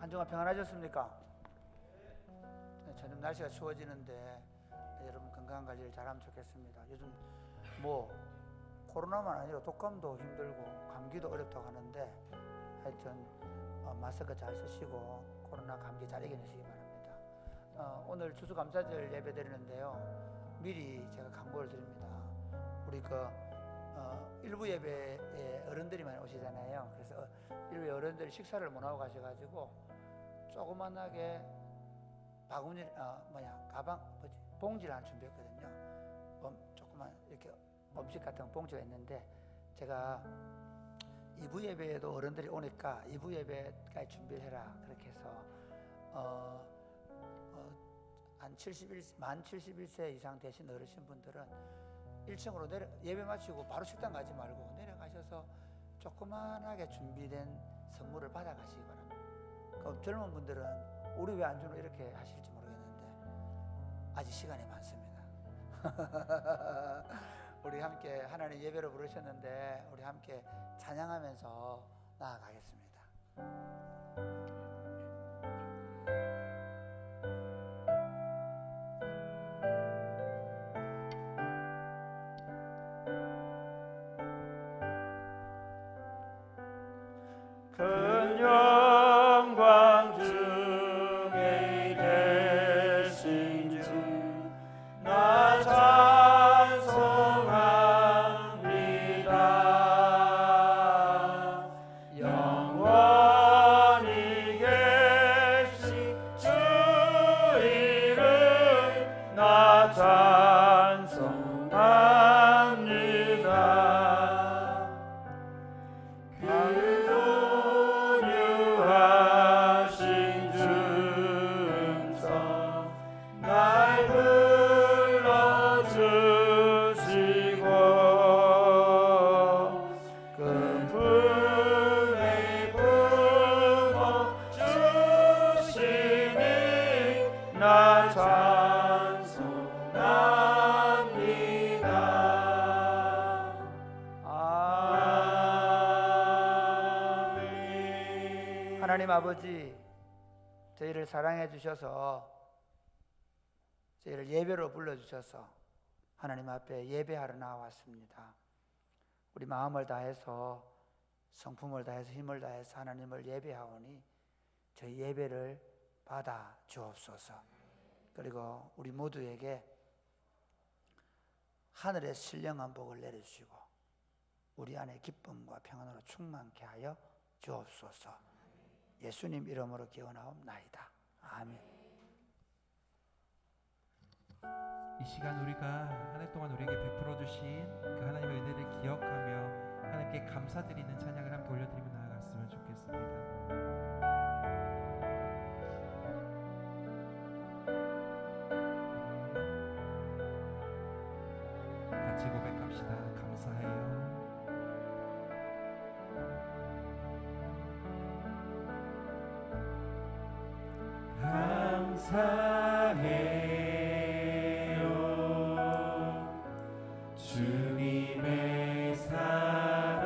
한 주간 평안하셨습니까? 네, 점점 날씨가 추워지는데 여러분 건강 관리를 잘하면 좋겠습니다. 요즘 뭐 코로나만 아니라 독감도 힘들고 감기도 어렵다고 하는데 하여튼 마스크 잘 쓰시고 코로나 감기 잘 이겨내시기 바랍니다. 오늘 추수감사절 예배 드리는데요, 미리 제가 광고를 드립니다. 우리 일부 예배에 어른들이 많이 오시잖아요. 그래서 일부 어른들이 식사를 못 하고 가셔가지고 조그만하게 바구니 봉지를 하나 준비했거든요. 조그만 이렇게 음식 같은 봉지가 있는데, 제가 2부 예배에도 어른들이 오니까 2부 예배까지 준비를 해라 그렇게 해서 만 71세 이상 되신 어르신분들은 1층으로 예배 마치고 바로 식당 가지 말고 내려가셔서 조그만하게 준비된 선물을 받아가시기 바랍니다. 젊은 분들은 우리 왜 안 주노 이렇게 하실지 모르겠는데 아직 시간이 많습니다. 우리 함께 하나님 예배로 부르셨는데 우리 함께 찬양하면서 나아가겠습니다. 큰 영광 중에 계신 주 나 찬송합니다. 영원히 계신 주 이름 나 찬송합니다. 나 찬송합니다. 아멘. 하나님 아버지, 저희를 사랑해 주셔서 저희를 예배로 불러주셔서 하나님 앞에 예배하러 나왔습니다. 우리 마음을 다해서 성품을 다해서 힘을 다해서 하나님을 예배하오니 저희 예배를 받아 주옵소서. 그리고 우리 모두에게 하늘의 신령한 복을 내려주시고 우리 안에 기쁨과 평안으로 충만케 하여 주옵소서. 예수님 이름으로 기원하옵나이다. 아멘. 이 시간 우리가 한 해 동안 우리에게 베풀어 주신 그 하나님의 은혜를 기억하며 하나님께 감사드리는 찬양을 함께 올려드리며 나아갔으면 좋겠습니다. 같이 고백합시다. 감사해요. 감사해요. 주님의 사랑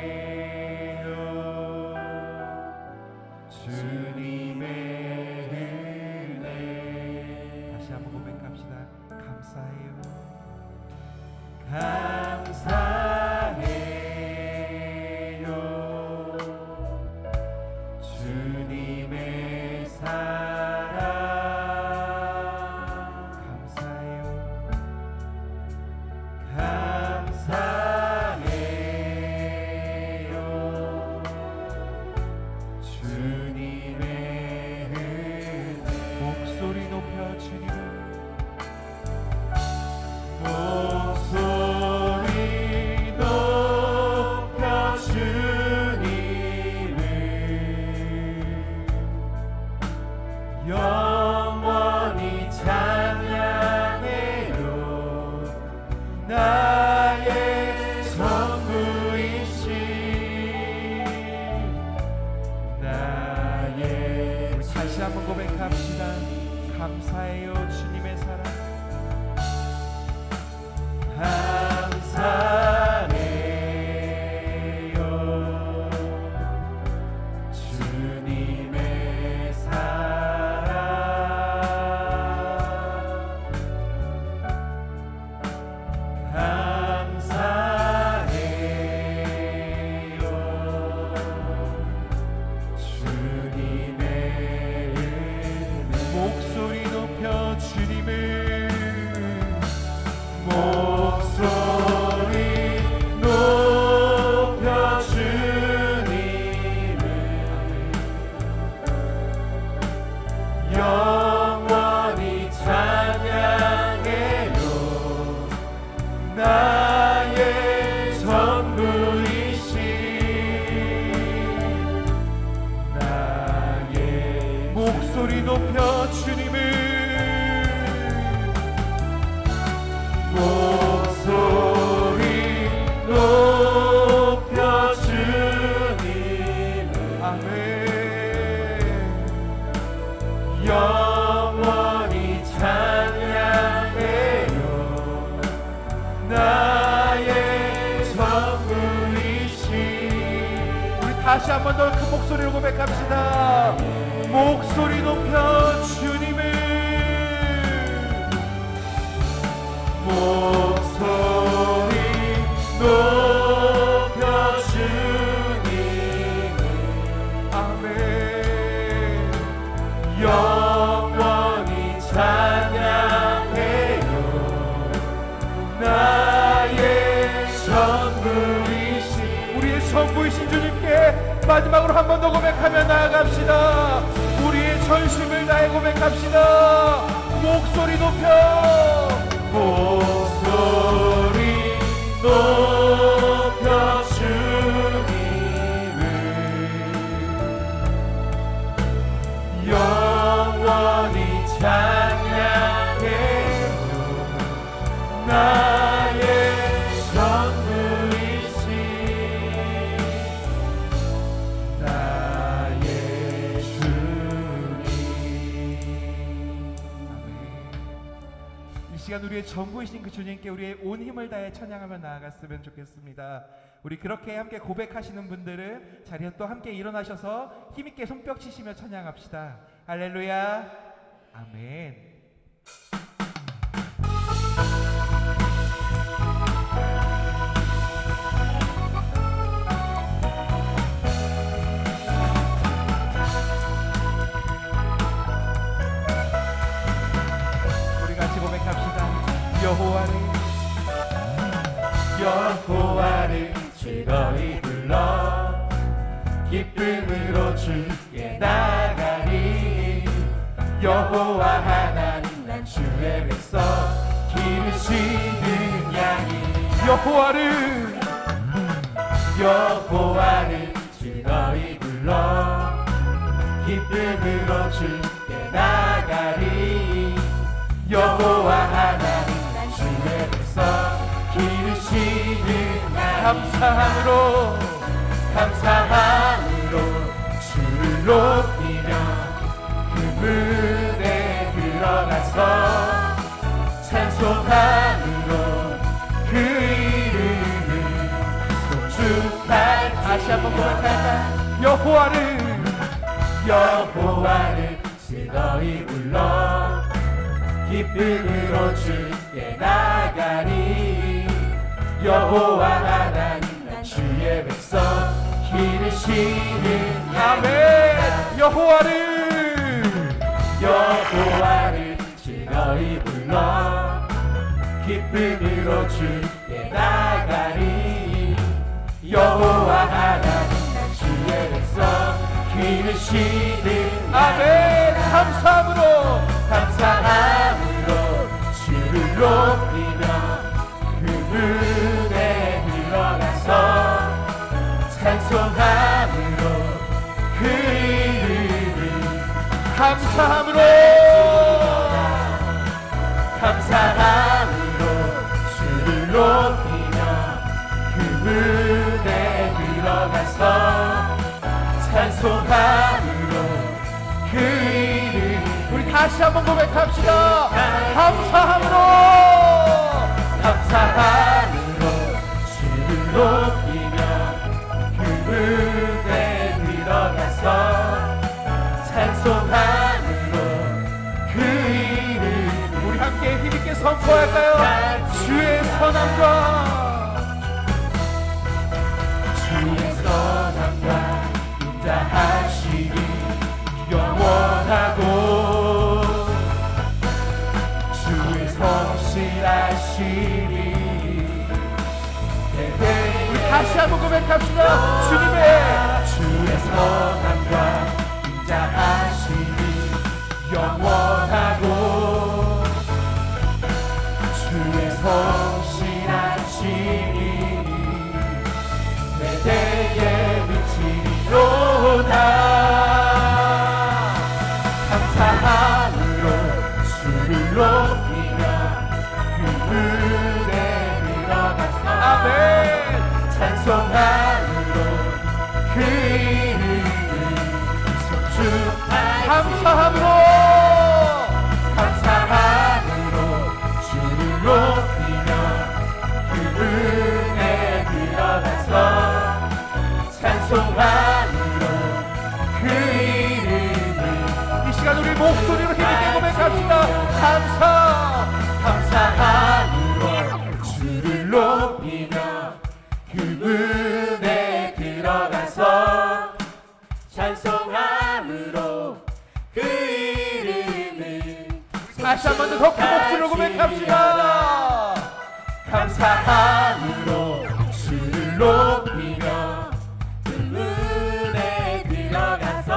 감사해요. 주님의 은혜 다시 한번 고백합시다. 감사해요. 감사해요. 주님의 사랑 감사해요. 감사해요. 주님의 은혜 목소리 높여 주님을 목소리 높여 주님을 영원히 찬양해요. 나의 전부이신 나의 다시 한번 고백합시다. 감사해요. 주님의 사랑 감사 영원히 찬양해요. 나의 전부이신 나의 목소리 높여 주님을 목소리 높여 주님을 아멘. 영원히 찬양해요. 나의 전부이신 우리 다시 한 번 더 큰 목소리로 고백합시다. 목소리 높여 주님을 목소리 높여 주님을 아멘. 영원히 찬양해요. 나의 전부이신 우리의 전부이신 주님께 마지막으로 한 번 더 고백하며 나아갑시다. 우리의 전심을 다해 고백합시다. 목소리 높여 목소리 높여 주님을 영원히 찬양해요. 나의 전부이신 나의 주님. 이 시간 우리의 전부이신 그 주님께 우리의 온 힘을 다해 찬양하며 나아갔으면 좋겠습니다. 우리 그렇게 함께 고백하시는 분들은 자리에 또 함께 일어나셔서 힘있게 손뼉 치시며 찬양합시다. 할렐루야. 아멘. 우리 같이 고백합시다. 여호와를 즐거이 불러 기쁨으로 주께 나가리. 여호와 하나님 난 주의 백성 기르시는 양이. 여호와를 즐거이 불러 기쁨으로 주께 나가리. 여호와 하나님 난 주의 백성 기르시는 양이. 감사함으로 주를 높이며 그분에 들어가서 찬송함으로 그 이름을 소중할. 다시 한번 고백할까요? 여호와를 즐거이 불러 기쁨으로 주께 나가리. 여호와 하나님 난 주의 백성 기르시는 아멘. 여호와를 즐거이 불러 기쁨으로 주께 나가리. 여호와 하나님 난 주의 백성 기르시는 아멘. 감사함으로 주를 높이며 그분에 들어가서 찬송함으로 그 이름을 감사함으로 주를 높이며 그분에 들어가서 찬송함으로 그 이름. 우리 다시 한번 고백합시다. 감사함으로 주를 높이며 그분에 들어가서 찬송함으로 그 이름. 우리 함께 힘있게 선포할까요? 주의 선함과 인자하시니 영원하고 주의 성실하시니 우리 다시 한번 고백합시다. 주님의 주의 선함과 인자하시니 영원하고 주의 성실하심이 내 대에 미치리로다. 감사함으로 주를 높이며 그 은혜 들어가서 아멘. 찬송함으로 그 이름을 송축하리. 감사함으로 주를 높이며 그 은혜 들어가서 찬송함으로 그 이름을 이 시간 우리 목소리로 힘있게 고백합시다. 감사함으로 주를 높이며 그 은혜 들어가서 찬송함으로 그 이름을 다시 한 번 더 큰 목소리로 고백합시다. 감사함으로 주를 높이며 그 은혜 들어가서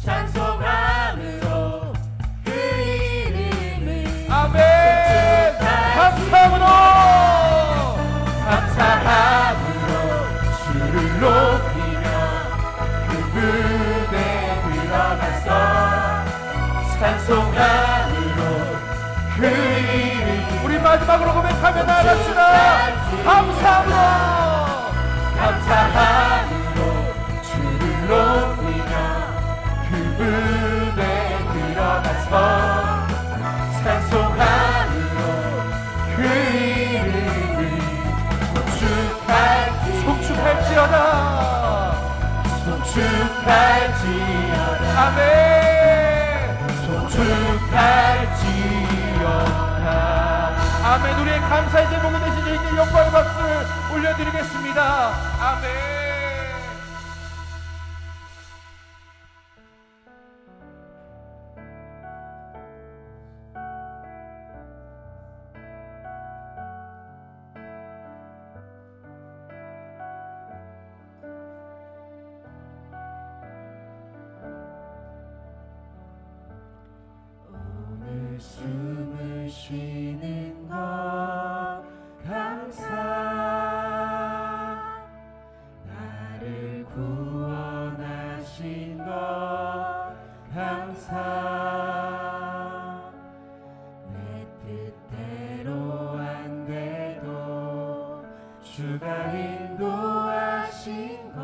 찬송함으로 그 이름을 아멘. 감사함으로 주를 높이며 그 은혜 들어가서 찬송함으로 그 이름 우리 마지막으로 고백하며 나갑시다. 감사함으로 주를 높이며 그 은혜 들어가서 찬송함으로 그 이름을 송축할지어다. 아멘. 송축할지어다. 아멘. 우리의 감사의 제목이 되신 주님께 영광의 박수를 올려드리겠습니다. 아멘. 오늘 숨을 쉬는 것 감사. 나를 구원하신 것 감사. 내 뜻대로 안 돼도 주가 인도하신 것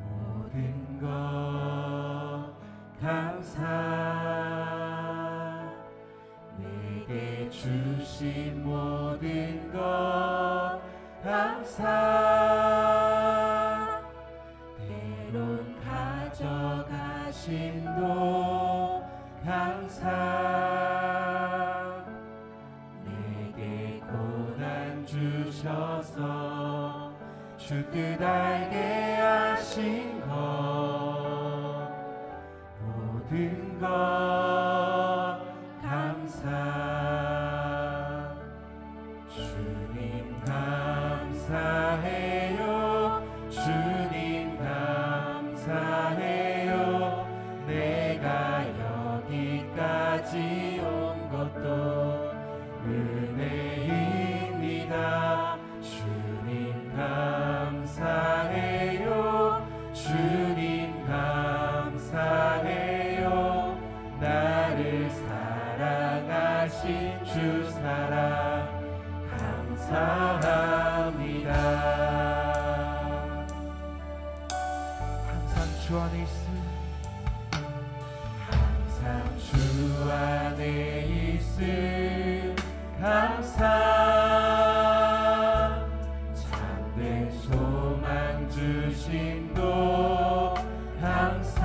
모든 것 감사. 내게 주신 모든 것 감사. 때론 가져가심도 감사. 내게 고난 주셔서 주 뜻 알게 하신 것 모든 것 감사. 주님 감사해요. 주님 감사해요. 내가 여기까지 온 것도 은혜입니다. 주님 감사해요. 주님 감사해요. 나를 사랑하신 주 사랑 감사합니다. 항상 주 안에 있음. 항상 주 안에 있음 감사. 참된 소망 주심도 감사.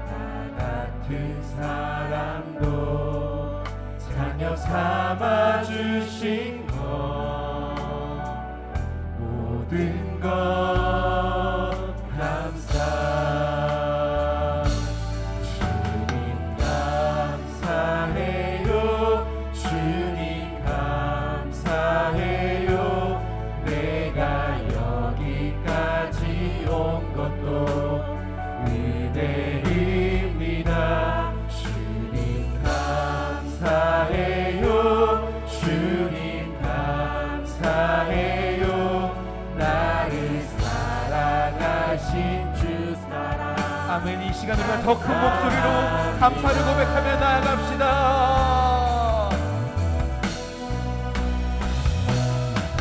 나 같은 사람도 자녀 삼아 주신 것 모든 것 감사. 주님 감사해요. 주님 감사해요. 내가 여기까지 온 것 것도 은혜입니다. 주님 감사해요. 주님 감사해요. 나를 사랑하신 주 사랑. 아멘. 이 시간 우리가 더 큰 목소리로 감사를 고백하며 나아갑시다.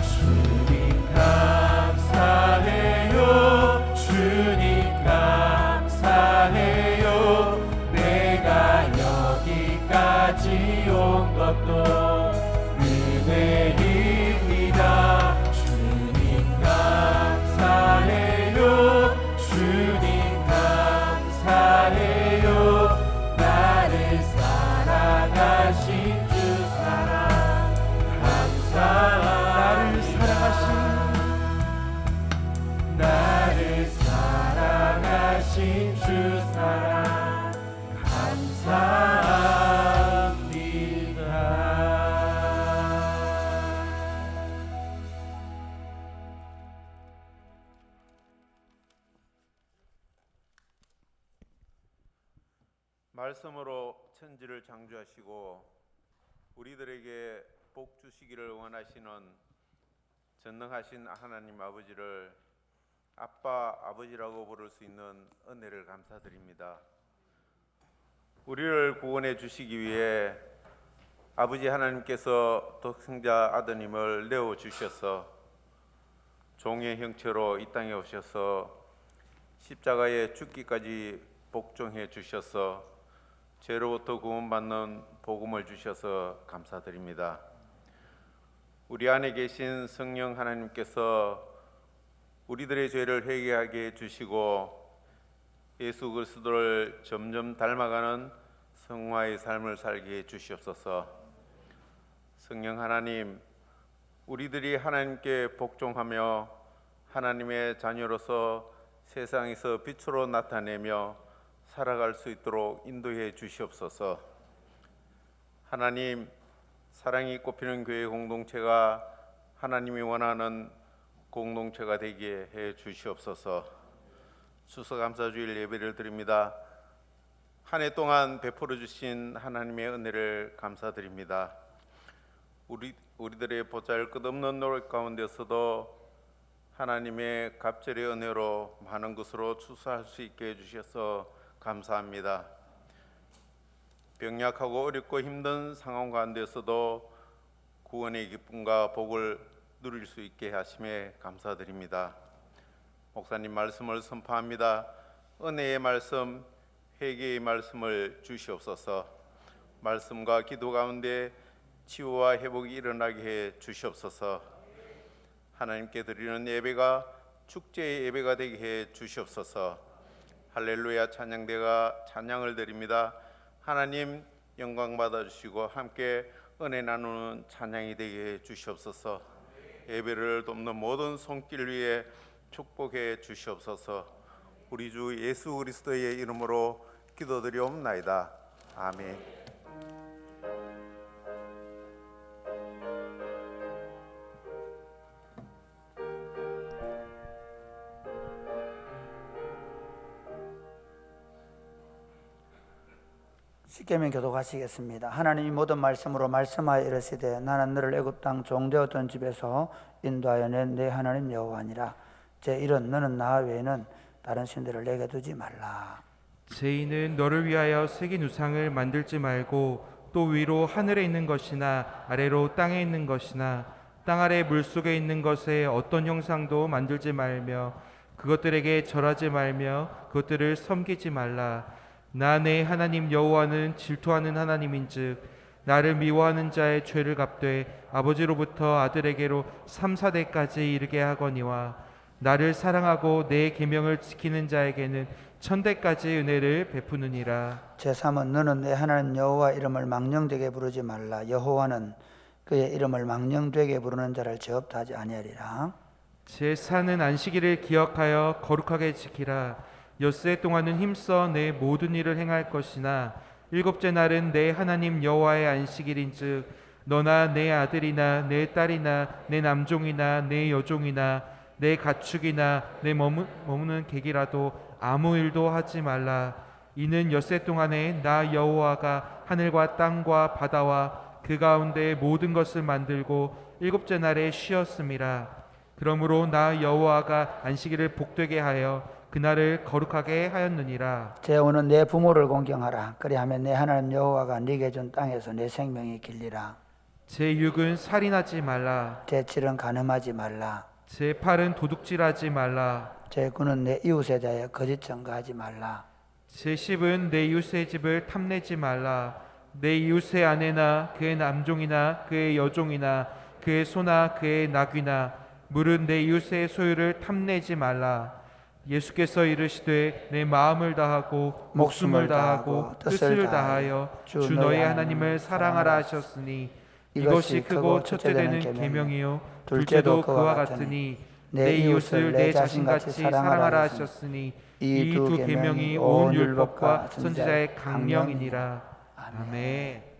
주님 감사해요. 주님 감사해요. 내가 여기까지 온 것도 은혜입니다. 주님 감사해요. 주님 감사해요. 나를 사랑하신 주 사랑 감사합니다. 나를 사랑하신 주 사랑 감사합니다. 말씀으로 천지를 창조하시고 우리들에게 복 주시기를 원하시는 전능하신 하나님 아버지를 아빠, 아버지라고 부를 수 있는 은혜를 감사드립니다. 우리를 구원해 주시기 위해 아버지 하나님께서 독생자 아드님을 내어 주셔서 종의 형체로 이 땅에 오셔서 십자가에 죽기까지 복종해 주셔서 죄로부터 구원받는 복음을 주셔서 감사드립니다. 우리 안에 계신 성령 하나님께서 우리들의 죄를 회개하게 해주시고 예수 그리스도를 점점 닮아가는 성화의 삶을 살게 해주시옵소서. 성령 하나님, 우리들이 하나님께 복종하며 하나님의 자녀로서 세상에서 빛으로 나타내며 살아갈 수 있도록 인도해 주시옵소서. 하나님, 사랑이 꽃피는 교회 공동체가 하나님이 원하는 공동체가 되게 해 주시옵소서. 추수감사주일 예배를 드립니다. 한 해 동안 베풀어 주신 하나님의 은혜를 감사드립니다. 우리들의 보잘것없는 노력 가운데서도 하나님의 갑절의 은혜로 많은 것으로 추수할 수 있게 해주셔서 감사합니다. 병약하고 어렵고 힘든 상황 가운데서도 구원의 기쁨과 복을 누릴 수 있게 하심에 감사드립니다. 목사님 말씀을 선포합니다. 은혜의 말씀, 회개의 말씀을 주시옵소서. 말씀과 기도 가운데 치유와 회복이 일어나게 해 주시옵소서. 하나님께 드리는 예배가 축제의 예배가 되게 해 주시옵소서. 할렐루야 찬양대가 찬양을 드립니다. 하나님 영광 받아주시고 함께 은혜 나누는 찬양이 되게 해 주시옵소서. 예배를 돕는 모든 손길 위에 축복해 주시옵소서. 우리 주 예수 그리스도의 이름으로 기도드리옵나이다. 아멘. 십계명 교독하시겠습니다. 하나님이 모든 말씀으로 말씀하여 이르시되 나는 너를 애굽 땅 종되었던 집에서 인도하여 낸 내 하나님 여호와니라. 제1은 너는 나 외에는 다른 신들을 내게 두지 말라. 제2는 너를 위하여 새긴 우상을 만들지 말고 또 위로 하늘에 있는 것이나 아래로 땅에 있는 것이나 땅 아래 물속에 있는 것에 어떤 형상도 만들지 말며 그것들에게 절하지 말며 그것들을 섬기지 말라. 나 내 하나님 여호와는 질투하는 하나님인즉 나를 미워하는 자의 죄를 갚되 아버지로부터 아들에게로 3, 4대까지 이르게 하거니와 나를 사랑하고 내 계명을 지키는 자에게는 1000대까지 은혜를 베푸느니라. 제3은 너는 내 하나님 여호와 이름을 망령되게 부르지 말라. 여호와는 그의 이름을 망령되게 부르는 자를 제업다 하지 아니하리라. 제4는 안식일을 기억하여 거룩하게 지키라. 엿새 동안은 힘써 내 모든 일을 행할 것이나 일곱째 날은 내 하나님 여호와의 안식일인즉 너나 내 아들이나 내 딸이나 내 남종이나 내 여종이나 내 가축이나 내 머무는 객이라도 아무 일도 하지 말라. 이는 엿새 동안에 나 여호와가 하늘과 땅과 바다와 그 가운데 모든 것을 만들고 일곱째 날에 쉬었음이라. 그러므로 나 여호와가 안식일을 복되게 하여 그날을 거룩하게 하였느니라. 제 오는 내 부모를 공경하라. 그리하면 내 하나님 여호와가 네게 준 땅에서 내 생명이 길리라. 제6은 살인하지 말라. 제 7은 간음하지 말라. 제8은 도둑질하지 말라. 제 9는 내 이웃에 대하여 거짓 증거하지 말라. 제10은 내 이웃의 집을 탐내지 말라. 내 이웃의 아내나 그의 남종이나 그의 여종이나 그의 소나 그의 나귀나 물은 내 이웃의 소유를 탐내지 말라. 예수께서 이르시되 내 마음을 다하고 목숨을 다하고 뜻을 다하여 주 너의 하나님을 사랑하라 하셨으니 이것이 크고 첫째 되는 계명이요 둘째도 그와 같으니 내 이웃을 내 자신같이 사랑하라 하셨으니 이 두 계명이 온 율법과 선지자의 강령이니라. 아멘.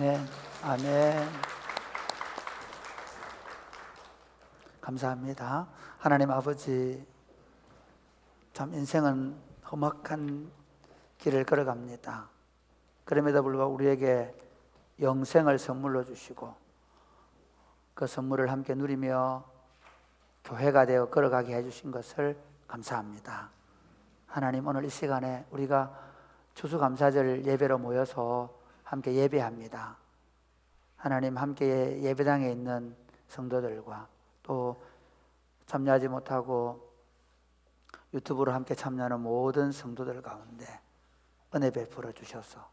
아멘. 아멘. 감사합니다. 하나님 아버지, 참 인생은 험악한 길을 걸어갑니다. 그럼에도 불구하고 우리에게 영생을 선물로 주시고 그 선물을 함께 누리며 교회가 되어 걸어가게 해주신 것을 감사합니다. 하나님, 오늘 이 시간에 우리가 추수감사절 예배로 모여서 함께 예배합니다. 하나님, 함께 예배당에 있는 성도들과 또 참여하지 못하고 유튜브로 함께 참여하는 모든 성도들 가운데 은혜 베풀어 주셔서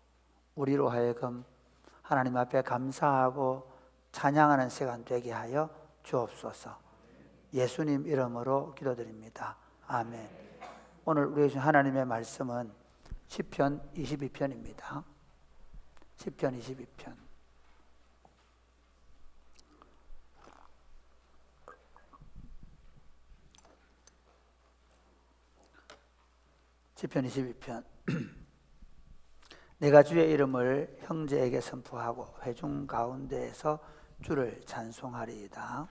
우리로 하여금 하나님 앞에 감사하고 찬양하는 시간 되게 하여 주옵소서. 예수님 이름으로 기도드립니다. 아멘. 오늘 우리 주신 하나님의 말씀은 시편 22편입니다. 시편 22편. 시편 22편. 내가 주의 이름을 형제에게 선포하고 회중 가운데에서 주를 찬송하리이다.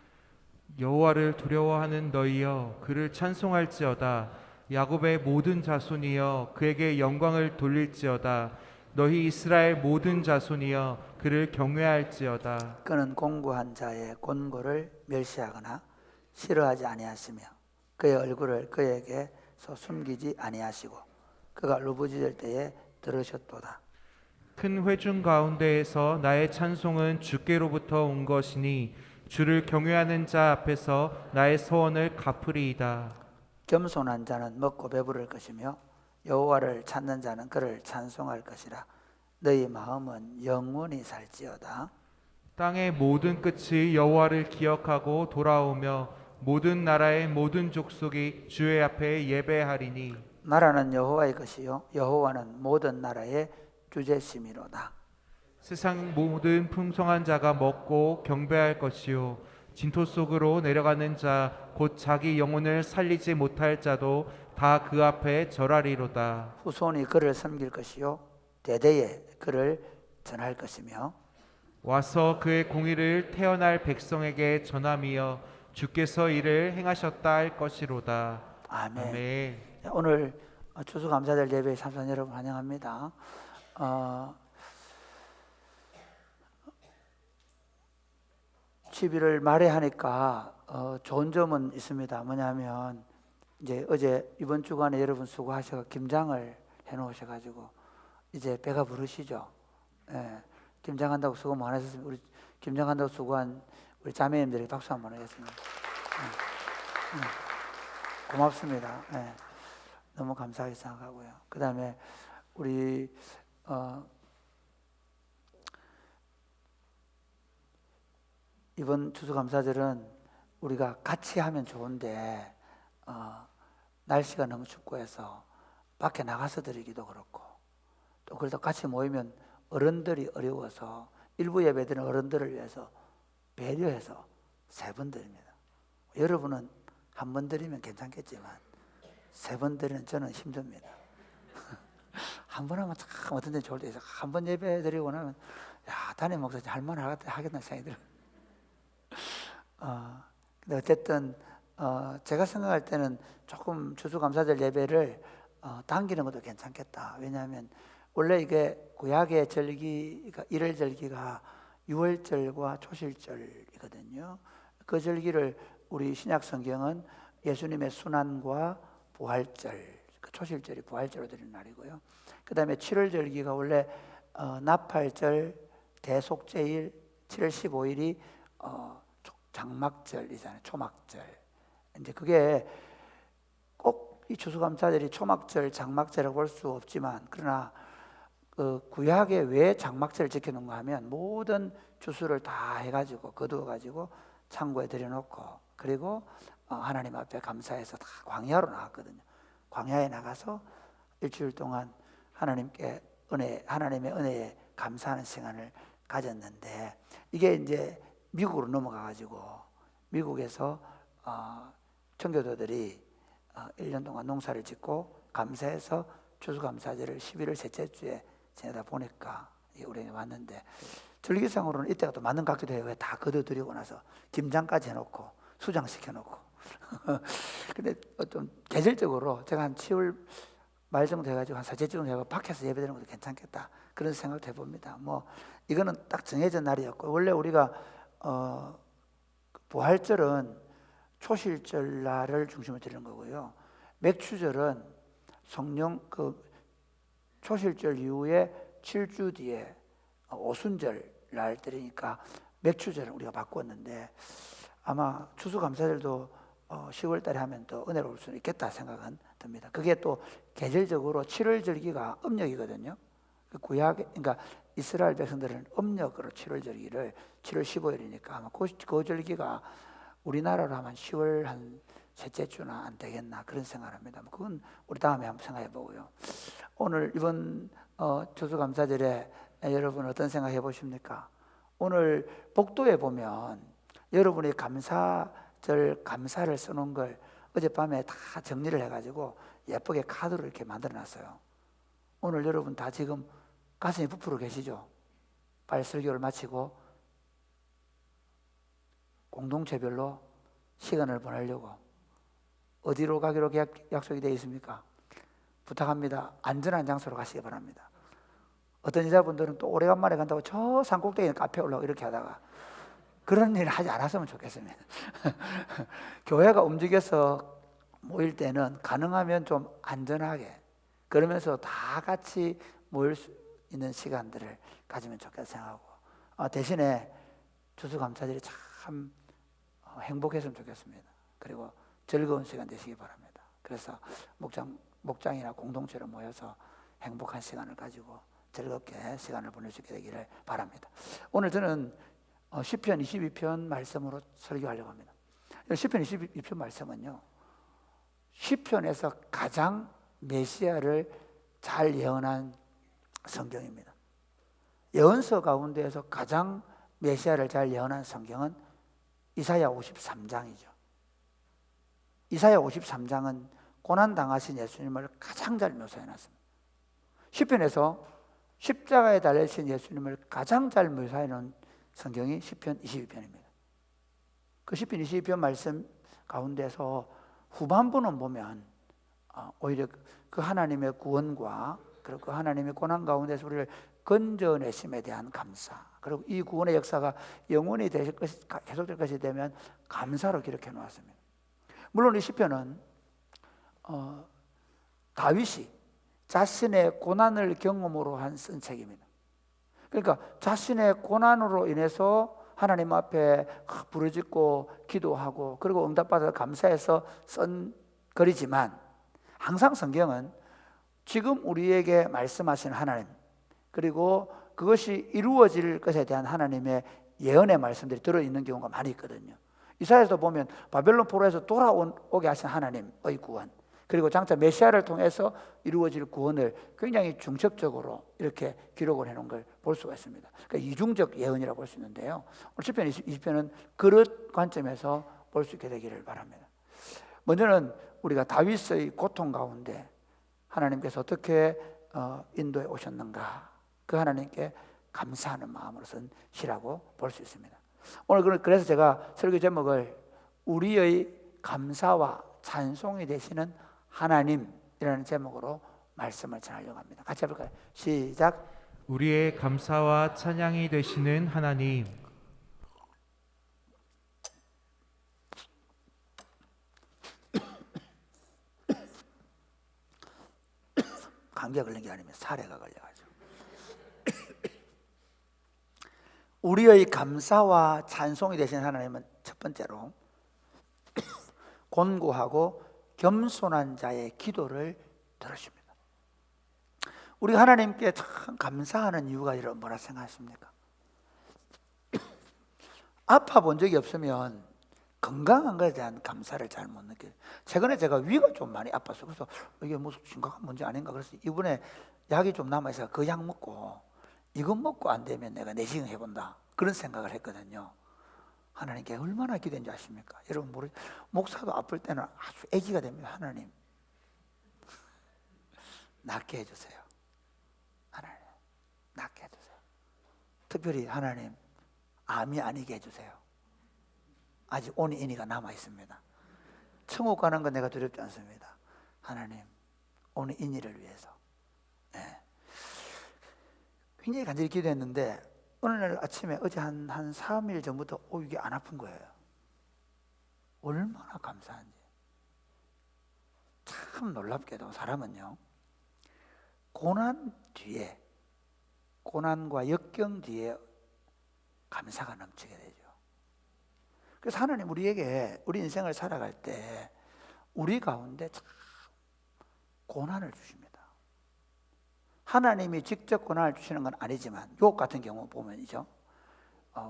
여호와를 두려워하는 너희여 그를 찬송할지어다. 야곱의 모든 자손이여 그에게 영광을 돌릴지어다. 너희 이스라엘 모든 자손이여 그를 경외할지어다. 그는 공고한 자의 권고를 멸시하거나 싫어하지 아니하시며 그의 얼굴을 그에게서 숨기지 아니하시고 그가 루부짖을 때에 들으셨도다. 큰 회중 가운데에서 나의 찬송은 주께로부터 온 것이니 주를 경외하는 자 앞에서 나의 소원을 갚으리이다. 겸손한 자는 먹고 배부를 것이며 여호와를 찾는 자는 그를 찬송할 것이라. 너희 마음은 영원히 살지어다. 땅의 모든 끝이 여호와를 기억하고 돌아오며 모든 나라의 모든 족속이 주의 앞에 예배하리니 나라는 여호와의 것이요 여호와는 모든 나라의 주제심이로다. 세상 모든 풍성한 자가 먹고 경배할 것이요 진토 속으로 내려가는 자 곧 자기 영혼을 살리지 못할 자도 다 그 앞에 절하리로다. 후손이 그를 섬길 것이요 대대에 그를 전할 것이며 와서 그의 공의를 태어날 백성에게 전함이여 주께서 이를 행하셨다 할 것이로다. 아멘. 아멘. 오늘 추수감사절 예배에 참석한 여러분 환영합니다. 11월 말에 하니까 좋은 점은 있습니다. 뭐냐면 이제 어제 이번 주간에 여러분 수고하셔서 김장을 해놓으셔가지고 이제 배가 부르시죠. 예, 김장한다고 수고 많으셨습니다. 우리 김장한다고 수고한 우리 자매님들에게 박수 한번 하겠습니다. 고맙습니다. 예, 너무 감사하게 생각하고요. 그 다음에 우리 이번 추수감사절은 우리가 같이 하면 좋은데 날씨가 너무 춥고 해서 밖에 나가서 드리기도 그렇고 또 그래도 같이 모이면 어른들이 어려워서 일부 예배드리는 어른들을 위해서 배려해서 3번 드립니다. 여러분은 한 번 드리면 괜찮겠지만 3번 드리는 저는 힘듭니다. 한 번 하면 참 어떤 데 좋을 때 있어요. 한 번 예배 드리고 나면 야 담임 목사님 할만하겠다는 생각이 들어요. 근데 어쨌든 제가 생각할 때는 조금 추수감사절 예배를 당기는 것도 괜찮겠다. 왜냐하면 원래 이게 구약의 절기가 1월 절기가 6월절과 초실절이거든요. 그 절기를 우리 신약 성경은 예수님의 순환과 부활절, 그 초실절이 부활절로 드리는 날이고요. 그 다음에 7월 절기가 원래 나팔절, 대속제일, 7월 15일이 장막절이잖아요. 초막절. 이제 그게 꼭 이 추수감사절이 초막절, 장막절이라고 볼 수 없지만 그러나 그 구약에 왜 장막절을 지켜놓은가 하면 모든 주수를 다 해가지고 거두어가지고 창고에 들여놓고 그리고 하나님 앞에 감사해서 다 광야로 나갔거든요. 광야에 나가서 일주일 동안 하나님께 하나님의 은혜에 감사하는 시간을 가졌는데 이게 이제 미국으로 넘어가가지고 미국에서 청교도들이 1년 동안 농사를 짓고 감사해서 추수감사절을 11월 셋째 주에 지내다 보니까 우리 왔는데 절기상으로는 이때가 또 맞는 것 같기도 해요. 왜 다 거둬들이고 나서 김장까지 해놓고 수장시켜놓고 근데 어떤 계절적으로 제가 한 7월 말 정도 해가지고 한 4제 정도 해가지고 밖에서 예배드리는 것도 괜찮겠다 그런 생각도 해봅니다. 뭐 이거는 딱 정해진 날이었고 원래 우리가 부활절은 초실절 날을 중심으로 드리는 거고요. 맥추절은 성령 초실절 이후에 7주 뒤에 오순절 날 드리니까 맥추절은 우리가 바꿨는데 아마 추수감사절도 10월 달에 하면 또 은혜로울 수 있겠다 생각은 듭니다. 그게 또 계절적으로 7월 절기가 음력이거든요. 구약, 그러니까 이스라엘 백성들은 음력으로 7월 절기를 7월 15일이니까 아마 그 절기가 우리나라로 하면 10월 한 셋째 주나 안 되겠나 그런 생각을 합니다. 그건 우리 다음에 한번 생각해 보고요. 오늘 이번 추수감사절에 여러분 어떤 생각 해보십니까? 오늘 복도에 보면 여러분이 감사절 감사를 써놓은 걸 어젯밤에 다 정리를 해가지고 예쁘게 카드로 이렇게 만들어놨어요. 오늘 여러분 다 지금 가슴이 부풀어 계시죠? 빨리 설교를 마치고 공동체별로 시간을 보내려고 어디로 가기로 약속이 되어 있습니까? 부탁합니다. 안전한 장소로 가시기 바랍니다. 어떤 여자분들은 또 오래간만에 간다고 저 산꼭대기 카페 올라오고 이렇게 하다가 그런 일을 하지 않았으면 좋겠습니다. 교회가 움직여서 모일 때는 가능하면 좀 안전하게 그러면서 다 같이 모일 수 있는 시간들을 가지면 좋겠다 생각하고 대신에 추수감사절이 참 행복했으면 좋겠습니다. 그리고 즐거운 시간 되시기 바랍니다. 그래서 목장이나 공동체로 모여서 행복한 시간을 가지고 즐겁게 시간을 보낼 수 있게 되기를 바랍니다. 오늘 저는 시편 22편 말씀으로 설교하려고 합니다. 시편 22편 말씀은요, 시편에서 가장 메시아를 잘 예언한 성경입니다. 예언서 가운데에서 가장 메시아를 잘 예언한 성경은 이사야 53장이죠. 이사야 53장은 고난당하신 예수님을 가장 잘 묘사해놨습니다. 시편에서 십자가에 달리신 예수님을 가장 잘 묘사해놓은 성경이 시편 22편입니다. 그 시편 22편 말씀 가운데서 후반부는 보면 오히려 그 하나님의 구원과 그리고 그 하나님의 고난 가운데서 우리를 건져내심에 대한 감사, 그리고 이 구원의 역사가 영원히 계속될 것이 되면 감사로 기록해 놓았습니다. 물론 이 시편은 다윗이 자신의 고난을 경험으로 쓴 책입니다. 그러니까 자신의 고난으로 인해서 하나님 앞에 부르짖고 기도하고 그리고 응답받아 감사해서 쓴 글이지만 항상 성경은 지금 우리에게 말씀하신 하나님 그리고 그것이 이루어질 것에 대한 하나님의 예언의 말씀들이 들어있는 경우가 많이 있거든요. 이사야에서 보면 바벨론 포로에서 돌아오게 하신 하나님의 구원, 그리고 장차 메시아를 통해서 이루어질 구원을 굉장히 중첩적으로 이렇게 기록을 해놓은 걸 볼 수가 있습니다. 그러니까 이중적 예언이라고 볼 수 있는데요. 오늘 시편 20편은 그런 관점에서 볼 수 있게 되기를 바랍니다. 먼저는 우리가 다윗의 고통 가운데 하나님께서 어떻게 인도해 오셨는가, 그 하나님께 감사하는 마음으로 쓴 시라고 볼 수 있습니다. 오늘 그래서 제가 설교 제목을 우리의 감사와 찬송이 되시는 하나님이라는 제목으로 말씀을 전하려고 합니다. 같이 해볼까요? 시작. 우리의 감사와 찬양이 되시는 하나님. 감기가 걸린 게 아니면 사례가 걸려가지고. 우리의 감사와 찬송이 되신 하나님은 첫 번째로 곤고하고 겸손한 자의 기도를 들으십니다. 우리가 하나님께 참 감사하는 이유가 여러분 뭐라 생각하십니까? 아파 본 적이 없으면 건강한 것에 대한 감사를 잘 못 느껴요. 최근에 제가 위가 좀 많이 아팠어요. 그래서 이게 무슨 심각한 문제 아닌가. 그래서 이번에 약이 좀 남아있어서 그 약 먹고 이것 먹고 안 되면 내가 내시경 해본다 그런 생각을 했거든요. 하나님께 얼마나 기대인지 아십니까? 여러분 목사도 아플 때는 아주 애기가 됩니다. 하나님 낫게 해주세요. 하나님 낫게 해주세요. 특별히 하나님 암이 아니게 해주세요. 아직 온인이가 남아 있습니다. 천국 가는 건 내가 두렵지 않습니다. 하나님 오늘 인일을 위해서. 예. 굉장히 간절히 기도했는데 어느 날 아침에 어제 한 3일 전부터 이게 안 아픈 거예요. 얼마나 감사한지. 참 놀랍게도 사람은요, 고난 뒤에, 고난과 역경 뒤에 감사가 넘치게 되죠. 그래서 하나님 우리에게 우리 인생을 살아갈 때 우리 가운데 참 고난을 주십니다. 하나님이 직접 고난을 주시는 건 아니지만 욥 같은 경우 보면이죠,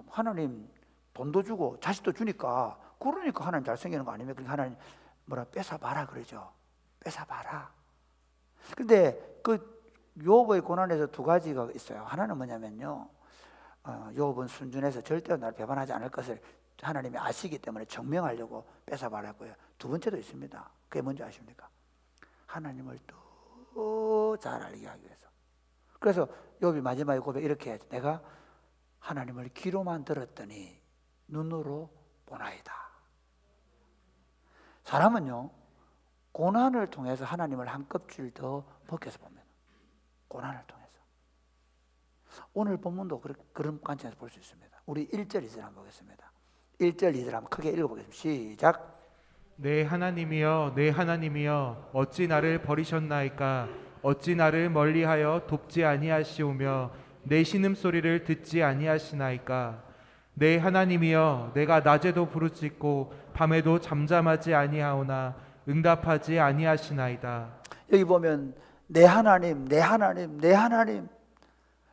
하나님 돈도 주고 자식도 주니까 그러니까 하나님 잘생기는 거 아니면 그러니까 하나님 뺏어봐라 그러죠. 뺏어봐라. 근데 그 욥의 고난에서 두 가지가 있어요. 하나는 뭐냐면요, 욥은 순전해서 절대로 나를 배반하지 않을 것을 하나님이 아시기 때문에 증명하려고 뺏어봐라고요. 두 번째도 있습니다. 그게 뭔지 아십니까? 하나님을 더 잘 알게 하기 위해서. 그래서 욥이 마지막에 고백 이렇게 해야죠. 내가 하나님을 귀로만 들었더니 눈으로 보나이다. 사람은요, 고난을 통해서 하나님을 한 껍질 더 벗겨서 봅니다. 고난을 통해서. 오늘 본문도 그런 관점에서 볼 수 있습니다. 우리 1절 2절 한번 보겠습니다. 1절 2절 한번 크게 읽어보겠습니다. 시작. 내 하나님이여 내 하나님이여 어찌 나를 버리셨나이까 어찌 나를 멀리하여 돕지 아니하시오며 내 신음소리를 듣지 아니하시나이까. 내 하나님이여 내가 낮에도 부르짖고 밤에도 잠잠하지 아니하오나 응답하지 아니하시나이다. 여기 보면 내 하나님, 내 하나님, 내 하나님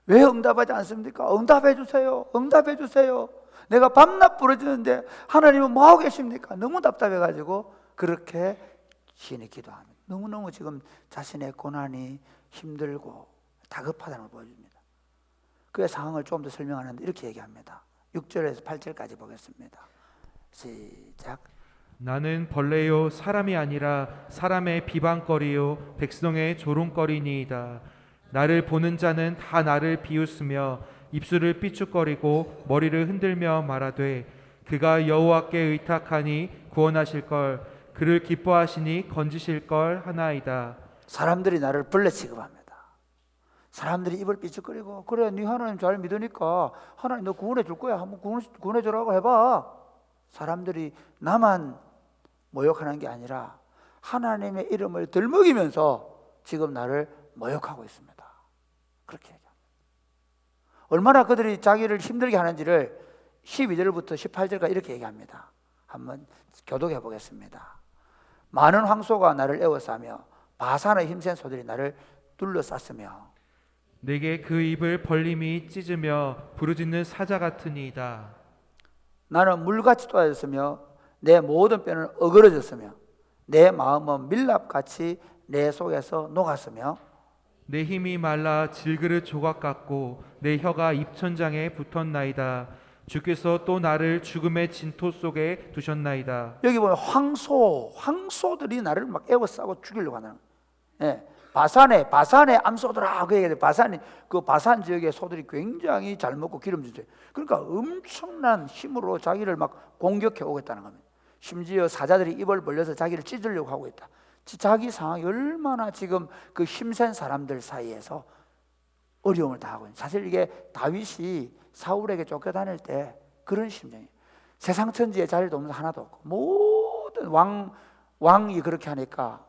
왜 응답하지 않습니까? 응답해 주세요. 응답해 주세요. 내가 밤낮 부르짖는데 하나님은 뭐하고 계십니까? 너무 답답해가지고 그렇게 시인이 기도합니다. 너무너무 지금 자신의 고난이 힘들고 다급하다는 걸 보여줍니다. 그의 상황을 좀 더 설명하는데 이렇게 얘기합니다. 6절에서 8절까지 보겠습니다. 시작. 나는 벌레요 사람이 아니라 사람의 비방거리요 백성의 조롱거리니이다. 나를 보는 자는 다 나를 비웃으며 입술을 삐죽거리고 머리를 흔들며 말하되 그가 여호와께 의탁하니 구원하실 걸 그를 기뻐하시니 건지실 걸 하나이다. 사람들이 나를 벌레 취급합니다. 사람들이 입을 삐죽거리고 그래 네 하나님 잘 믿으니까 하나님 너 구원해 줄 거야. 한번 구원해 주라고 해봐. 사람들이 나만 모욕하는 게 아니라 하나님의 이름을 들먹이면서 지금 나를 모욕하고 있습니다. 그렇게 얘기합니다. 얼마나 그들이 자기를 힘들게 하는지를 12절부터 18절까지 이렇게 얘기합니다. 한번 교독해 보겠습니다. 많은 황소가 나를 에워싸며 바산의 힘센 소들이 나를 둘러쌌으며 내게 그 입을 벌림이 찢으며 부르짖는 사자 같으니이다. 나는 물같이 쏟아졌으며 내 모든 뼈는 어그러졌으며 내 마음은 밀랍같이 내 속에서 녹았으며 내 힘이 말라 질그릇 조각 같고 내 혀가 입천장에 붙었나이다. 주께서 또 나를 죽음의 진토 속에 두셨나이다. 여기 보면 황소들이 나를 막 에워싸고 죽이려고 하는 거예요. 바산의 암소들아 그 얘기해요. 바산 지역의 소들이 굉장히 잘 먹고 기름지죠. 그러니까 엄청난 힘으로 자기를 막 공격해 오겠다는 겁니다. 심지어 사자들이 입을 벌려서 자기를 찢으려고 하고 있다. 자기 상황이 얼마나 지금 그 힘센 사람들 사이에서 어려움을 당하고 있는. 사실 이게 다윗이 사울에게 쫓겨다닐 때 그런 심정이에요. 세상 천지에 자리도 없는 하나도 없고 모든 왕이 그렇게 하니까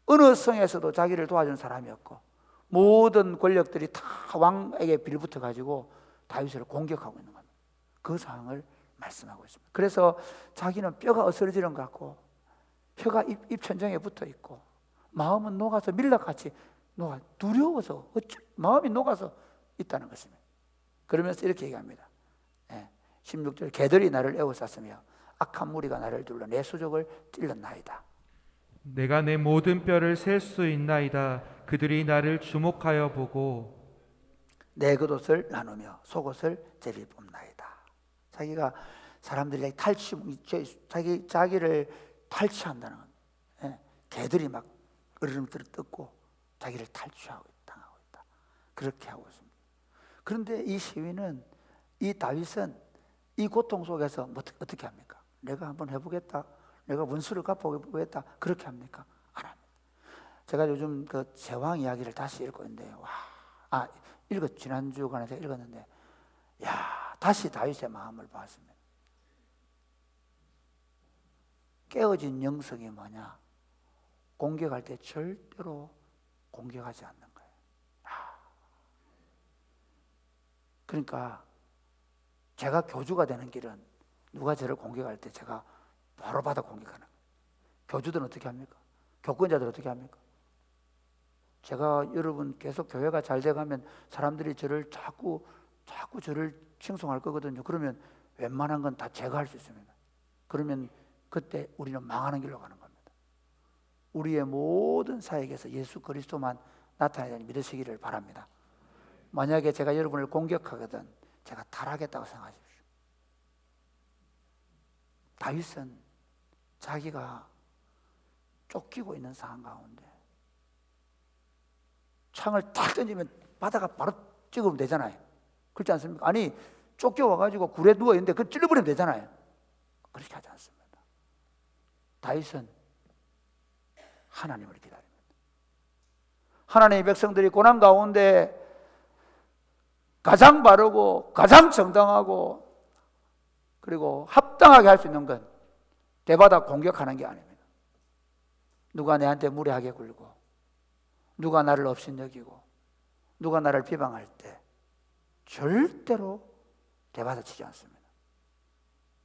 어느 성에서도 자기를 도와준 사람이 없고 모든 권력들이 다 왕에게 빌붙어 가지고 다윗을 공격하고 있는 겁니다. 그 상황을 말씀하고 있습니다. 그래서 자기는 뼈가 어스러지는 것 같고 혀가 입천장에 붙어 있고 마음은 녹아서 밀랍같이 두려워서 마음이 녹아서 있다는 것입니다. 그러면서 이렇게 얘기합니다. 16절 개들이 나를 에워쌌으며 악한 무리가 나를 둘러 내 수족을 찔렀나이다. 내가 내 모든 뼈를 셀 수 있나이다. 그들이 나를 주목하여 보고 내 겉옷을 나누며 속옷을 제비 뽑나이다. 자기가 사람들이 자기를 탈취한다는 것. 개들이 막 으르렁 뜯고 자기를 당하고 있다. 그렇게 하고 있습니다. 그런데 이 시위는 이 다윗은 이 고통 속에서 어떻게 합니까? 내가 한번 해보겠다. 내가 원수를 갚아보겠다. 그렇게 합니까? 안 합니다. 제가 요즘 그 제왕 이야기를 다시 읽고 있는데요. 지난주간에 제가 읽었는데, 다시 다윗의 마음을 봤습니다. 깨어진 영성이 뭐냐? 공격할 때 절대로 공격하지 않는 거예요. 그러니까 제가 교주가 되는 길은 누가 저를 공격할 때 제가 바로 받아 공격하는 거예요. 교주들은 어떻게 합니까? 교권자들 어떻게 합니까? 제가 여러분 계속 교회가 잘 돼가면 사람들이 저를 자꾸 저를 칭송할 거거든요. 그러면 웬만한 건 다 제가 할 수 있습니다. 그러면 그때 우리는 망하는 길로 가는 겁니다. 우리의 모든 사역에서 예수 그리스도만 나타내야 믿으시기를 바랍니다. 만약에 제가 여러분을 공격하거든 제가 탈하겠다고 생각하십시오. 다윗은 자기가 쫓기고 있는 상황 가운데 창을 탁 던지면 바다가 바로 찍으면 되잖아요. 그렇지 않습니까? 아니 쫓겨와가지고 굴에 누워있는데 그걸 찔러버리면 되잖아요. 그렇게 하지 않습니다. 다윗은 하나님을 기다립니다. 하나님의 백성들이 고난 가운데 가장 바르고 가장 정당하고 그리고 합당하게 할 수 있는 건 대바다 공격하는 게 아닙니다. 누가 내한테 무례하게 굴고 누가 나를 업신여기고 누가 나를 비방할 때 절대로 대받아치지 않습니다.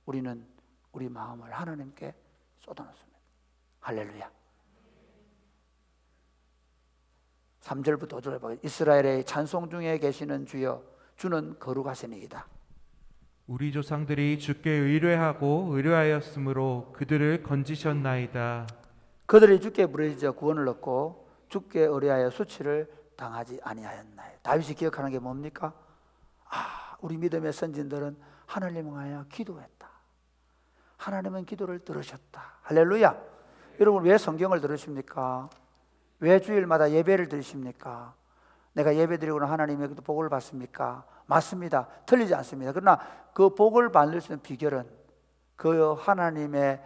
우리는 우리 마음을 하나님께 쏟아놓습니다. 할렐루야. 3절부터 5절에 보면 이스라엘의 찬송 중에 계시는 주여 주는 거룩하시니이다. 우리 조상들이 주께 의뢰하고 의뢰하였으므로 그들을 건지셨나이다. 그들이 주께 부르짖어 구원을 얻고 주께 의뢰하여 수치를 당하지 아니하였나이다. 다윗이 기억하는 게 뭡니까? 우리 믿음의 선진들은 하나님을 향하여 기도했다. 하나님은 기도를 들으셨다. 할렐루야. 여러분 왜 성경을 들으십니까? 왜 주일마다 예배를 드리십니까? 내가 예배 드리고는 하나님의 복을 받습니까? 맞습니다. 틀리지 않습니다. 그러나 그 복을 받을 수 있는 비결은 그 하나님의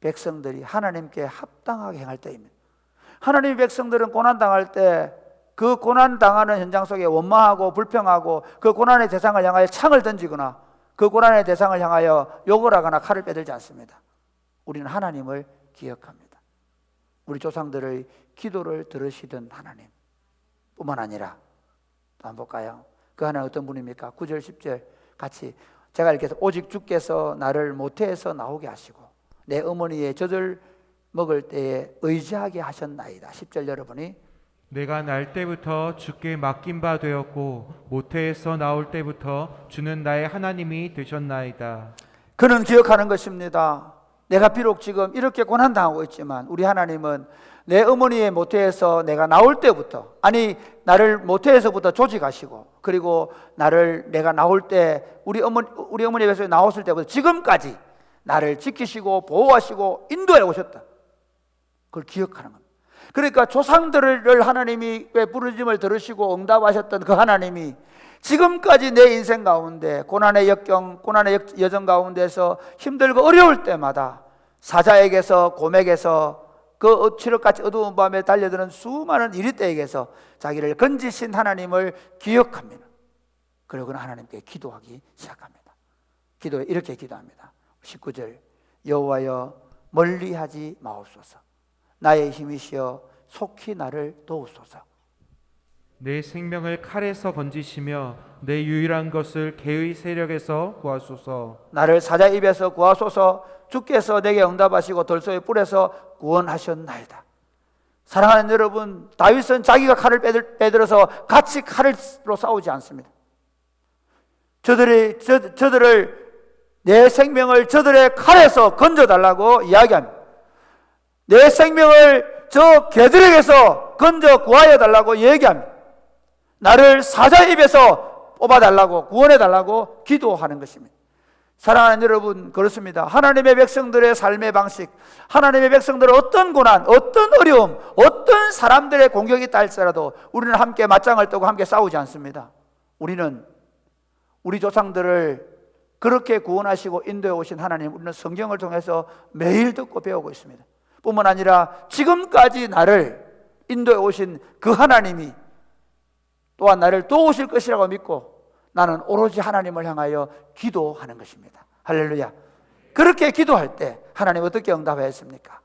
백성들이 하나님께 합당하게 행할 때입니다. 하나님의 백성들은 고난당할 때 그 고난당하는 현장 속에 원망하고 불평하고 그 고난의 대상을 향하여 창을 던지거나 그 고난의 대상을 향하여 욕을 하거나 칼을 빼들지 않습니다. 우리는 하나님을 기억합니다. 우리 조상들의 기도를 들으시던 하나님 뿐만 아니라 또 한번 볼까요? 그 하나님 어떤 분입니까? 9절 10절 같이 제가 이렇게 해서 오직 주께서 나를 모태에서 나오게 하시고 내 어머니의 젖을 먹을 때에 의지하게 하셨나이다. 10절 여러분이 내가 날 때부터 주께 맡긴 바 되었고 모태에서 나올 때부터 주는 나의 하나님이 되셨나이다. 그는 기억하는 것입니다. 내가 비록 지금 이렇게 고난당하고 있지만 우리 하나님은 내 어머니의 모태에서 내가 나올 때부터 나를 모태에서부터 조직하시고 그리고 내가 나올 때 우리 어머니에서 나왔을 때부터 지금까지 나를 지키시고 보호하시고 인도해 오셨다. 그걸 기억하는 겁니다. 그러니까 조상들을 하나님이 왜 부르짖음을 들으시고 응답하셨던 그 하나님이 지금까지 내 인생 가운데 고난의 역경, 고난의 여정 가운데서 힘들고 어려울 때마다 사자에게서 고맥에서 그 칠흑같이 어두운 밤에 달려드는 수많은 이리떼에게서 자기를 건지신 하나님을 기억합니다. 그리고 그는 하나님께 기도하기 시작합니다. 기도에 이렇게 기도합니다. 19절 여호와여 멀리하지 마옵소서. 나의 힘이시여 속히 나를 도우소서. 내 생명을 칼에서 건지시며 내 유일한 것을 개의 세력에서 구하소서. 나를 사자 입에서 구하소서. 주께서 내게 응답하시고 돌소의 뿔에서 구원하셨나이다. 사랑하는 여러분, 다윗은 자기가 칼을 빼들어서 같이 칼로 싸우지 않습니다. 저들을 내 생명을 저들의 칼에서 건져달라고 이야기합니다. 내 생명을 저 개들에게서 건져 구하여 달라고 얘기합니다. 나를 사자 입에서 뽑아달라고 구원해달라고 기도하는 것입니다. 사랑하는 여러분, 그렇습니다. 하나님의 백성들의 삶의 방식, 하나님의 백성들의 어떤 고난, 어떤 어려움, 어떤 사람들의 공격이 있다 할지라도 우리는 함께 맞짱을 뜨고 함께 싸우지 않습니다. 우리는 우리 조상들을 그렇게 구원하시고 인도해 오신 하나님, 우리는 성경을 통해서 매일 듣고 배우고 있습니다. 뿐만 아니라 지금까지 나를 인도에 오신 그 하나님이 또한 나를 도우실 것이라고 믿고 나는 오로지 하나님을 향하여 기도하는 것입니다. 할렐루야. 그렇게 기도할 때 하나님 어떻게 응답하였습니까?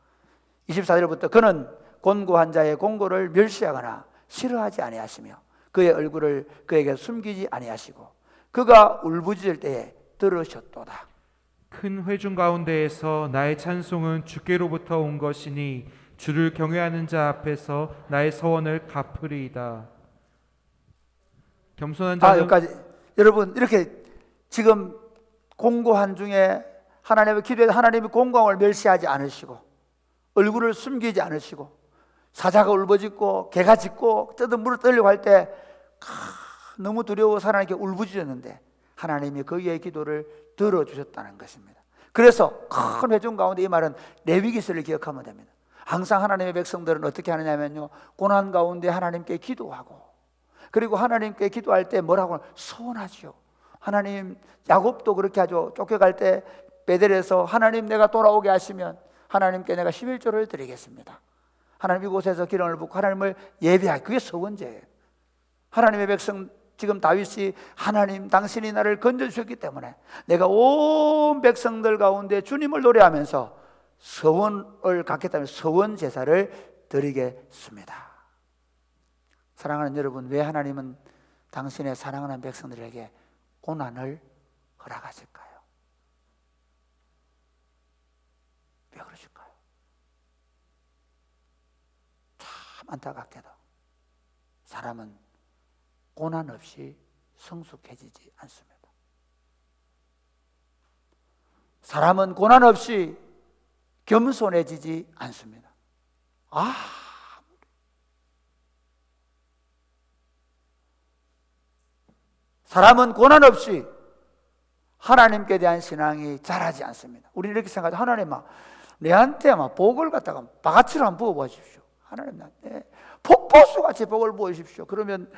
24절부터 그는 곤고한 자의 공고를 멸시하거나 싫어하지 아니하시며 그의 얼굴을 그에게 숨기지 아니하시고 그가 울부짖을 때에 들으셨도다. 큰 회중 가운데에서 나의 찬송은 주께로부터 온 것이니 주를 경외하는 자 앞에서 나의 서원을 갚으리이다. 겸손한 자는 여기까지. 여러분 이렇게 지금 공고한 중에 하나님의 기도에서 하나님이 공고함을 멸시하지 않으시고 얼굴을 숨기지 않으시고 사자가 울부짖고 개가 짖고 뜨든 물을 떨려고 할 때 너무 두려워서 하나님께 울부짖었는데 하나님이 그의 기도를 들어주셨다는 것입니다. 그래서 큰 회중 가운데 이 말은 레위기서를 기억하면 됩니다. 항상 하나님의 백성들은 어떻게 하느냐면요, 고난 가운데 하나님께 기도하고 그리고 하나님께 기도할 때 뭐라고 소원하지요. 하나님, 야곱도 그렇게 하죠. 쫓겨갈 때 베델에서 하나님 내가 돌아오게 하시면 하나님께 내가 11조를 드리겠습니다. 하나님 이곳에서 기름을 붓고 하나님을 예배하기, 그게 서원제예요. 하나님의 백성, 지금 다윗이 하나님 당신이 나를 건져주셨기 때문에 내가 온 백성들 가운데 주님을 노래하면서 서원을 갖겠다면 서원 제사를 드리겠습니다. 사랑하는 여러분, 왜 하나님은 당신의 사랑하는 백성들에게 고난을 허락하실까요? 왜 그러실까요? 참 안타깝게도 사람은 고난 없이 성숙해지지 않습니다. 사람은 고난 없이 겸손해지지 않습니다. 사람은 고난 없이 하나님께 대한 신앙이 자라지 않습니다. 우리는 이렇게 생각하죠. 하나님 내한테 복을 갖다가 바가지로 한번 부어 보십시오. 하나님 나한테 폭포수같이 복을 부으십시오. 그러면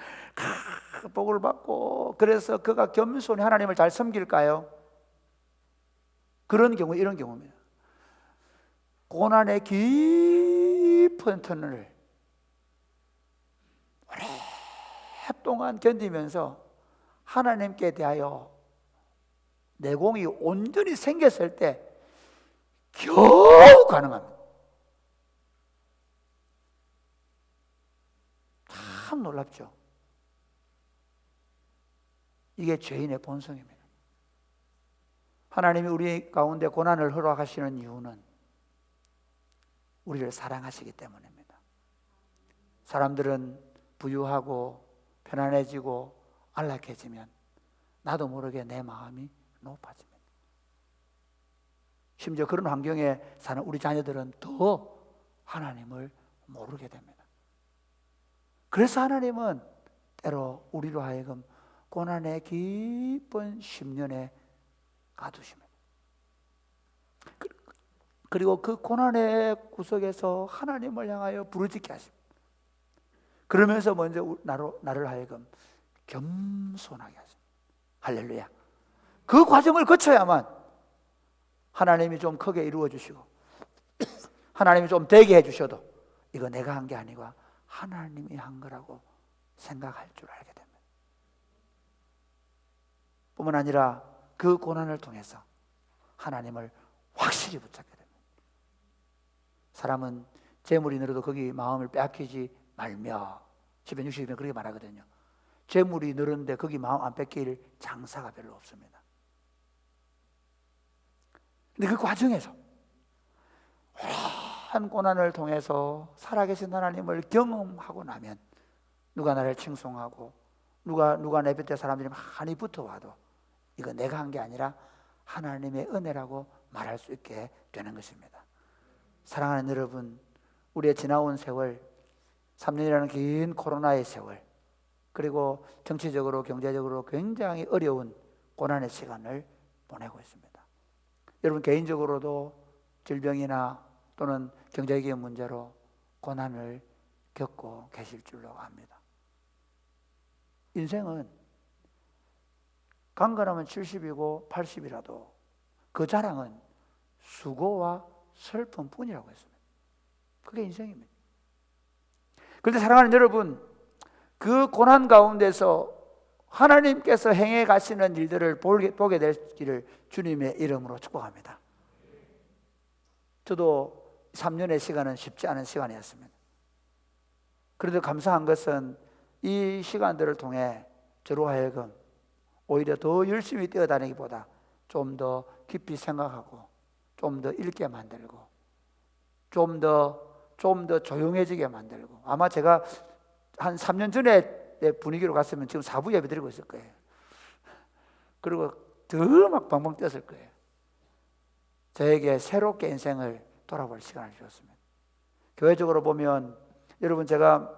복을 받고, 그래서 그가 겸손히 하나님을 잘 섬길까요? 그런 경우, 이런 경우입니다. 고난의 깊은 터널을 오랫동안 견디면서 하나님께 대하여 내공이 온전히 생겼을 때 겨우 가능합니다. 참 놀랍죠? 이게 죄인의 본성입니다. 하나님이 우리 가운데 고난을 허락하시는 이유는 우리를 사랑하시기 때문입니다. 사람들은 부유하고 편안해지고 안락해지면 나도 모르게 내 마음이 높아집니다. 심지어 그런 환경에 사는 우리 자녀들은 더 하나님을 모르게 됩니다. 그래서 하나님은 때로 우리로 하여금 고난의 깊은 심년에 가두십니다. 그리고 그 고난의 구석에서 하나님을 향하여 부르짖게 하십니다. 그러면서 먼저 나를 하여금 겸손하게 하십니다. 할렐루야. 그 과정을 거쳐야만 하나님이 좀 크게 이루어 주시고 하나님이 좀 되게 해 주셔도 이거 내가 한 게 아니고 하나님이 한 거라고 생각할 줄 알게 됩니다. 뿐만 아니라 그 고난을 통해서 하나님을 확실히 붙잡게 됩니다. 사람은 재물이 늘어도 거기 마음을 빼앗기지 말며, 시편 60편 그렇게 말하거든요. 재물이 늘었는데 거기 마음 안 뺏길 장사가 별로 없습니다. 근데 그 과정에서 오랜 고난을 통해서 살아계신 하나님을 경험하고 나면 누가 나를 칭송하고 누가 내 곁에 사람들이 많이 붙어와도 이거 내가 한 게 아니라 하나님의 은혜라고 말할 수 있게 되는 것입니다. 사랑하는 여러분, 우리의 지나온 세월, 3년이라는 긴 코로나의 세월, 그리고 정치적으로 경제적으로 굉장히 어려운 고난의 시간을 보내고 있습니다. 여러분 개인적으로도 질병이나 또는 경제적인 문제로 고난을 겪고 계실 줄로 압니다. 인생은 강건하면 70이고 80이라도 그 자랑은 수고와 슬픔뿐이라고 했습니다. 그게 인생입니다. 그런데 사랑하는 여러분, 그 고난 가운데서 하나님께서 행해 가시는 일들을 보게 되기를 주님의 이름으로 축복합니다. 저도 3년의 시간은 쉽지 않은 시간이었습니다. 그래도 감사한 것은 이 시간들을 통해 저로 하여금 오히려 더 열심히 뛰어다니기보다 좀 더 깊이 생각하고 좀 더 읽게 만들고 좀 더 조용해지게 만들고, 아마 제가 한 3년 전에 분위기로 갔으면 지금 4부 예배 드리고 있을 거예요. 그리고 더 막 방방 뛰었을 거예요. 저에게 새롭게 인생을 돌아볼 시간을 주었습니다. 교회적으로 보면 여러분, 제가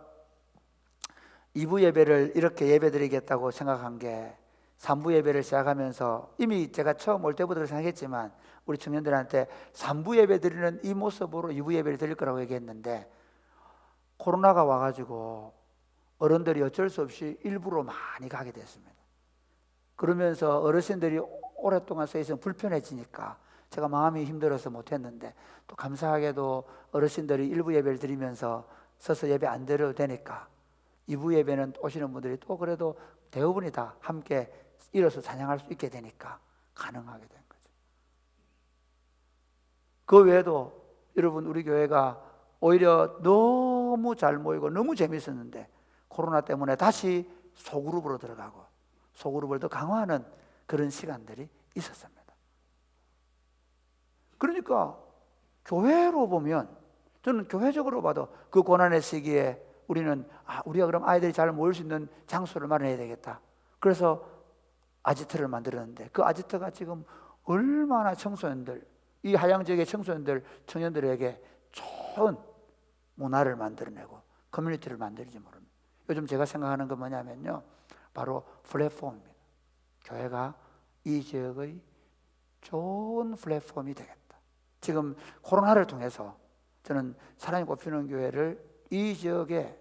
2부 예배를 이렇게 예배 드리겠다고 생각한 게 3부 예배를 시작하면서 이미 제가 처음 올 때부터 생각했지만 우리 청년들한테 3부 예배 드리는 이 모습으로 2부 예배를 드릴 거라고 얘기했는데, 코로나가 와가지고 어른들이 어쩔 수 없이 일부로 많이 가게 됐습니다. 그러면서 어르신들이 오랫동안 서 있으면 불편해지니까 제가 마음이 힘들어서 못했는데, 또 감사하게도 어르신들이 일부 예배를 드리면서 서서 예배 안 드려도 되니까 2부 예배는 오시는 분들이 또 그래도 대부분이 다 함께 일어서 찬양할 수 있게 되니까 가능하게 된 거죠. 그 외에도 여러분, 우리 교회가 오히려 너무 잘 모이고 너무 재밌었는데 코로나 때문에 다시 소그룹으로 들어가고 소그룹을 더 강화하는 그런 시간들이 있었습니다. 그러니까 교회로 보면, 저는 교회적으로 봐도 그 고난의 시기에 우리는 우리가 그럼 아이들이 잘 모일 수 있는 장소를 마련해야 되겠다. 그래서 아지트를 만들었는데, 그 아지트가 지금 얼마나 청소년들, 이 하양 지역의 청소년들, 청년들에게 좋은 문화를 만들어내고 커뮤니티를 만들지 모릅니다. 요즘 제가 생각하는 건 뭐냐면요, 바로 플랫폼입니다. 교회가 이 지역의 좋은 플랫폼이 되겠다. 지금 코로나를 통해서 저는 사랑이 꽃피는 교회를 이 지역에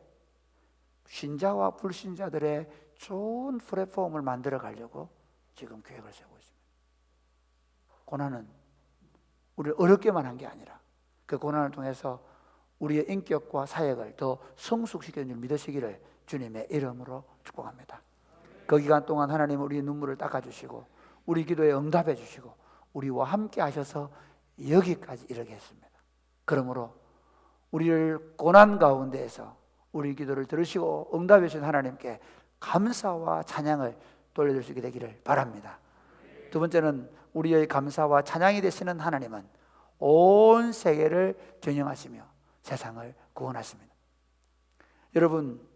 신자와 불신자들의 좋은 플랫폼을 만들어 가려고 지금 계획을 세우고 있습니다. 고난은 우리를 어렵게만 한 게 아니라 그 고난을 통해서 우리의 인격과 사역을 더 성숙시키는 줄 믿으시기를 주님의 이름으로 축복합니다. 그 기간 동안 하나님은 우리의 눈물을 닦아주시고 우리 기도에 응답해 주시고 우리와 함께 하셔서 여기까지 이르게 했습니다. 그러므로 우리를 고난 가운데에서 우리 기도를 들으시고 응답해 주신 하나님께 감사와 찬양을 돌려드릴 수 있게 되기를 바랍니다. 두 번째는 우리의 감사와 찬양이 되시는 하나님은 온 세계를 경영하시며 세상을 구원하십니다. 여러분,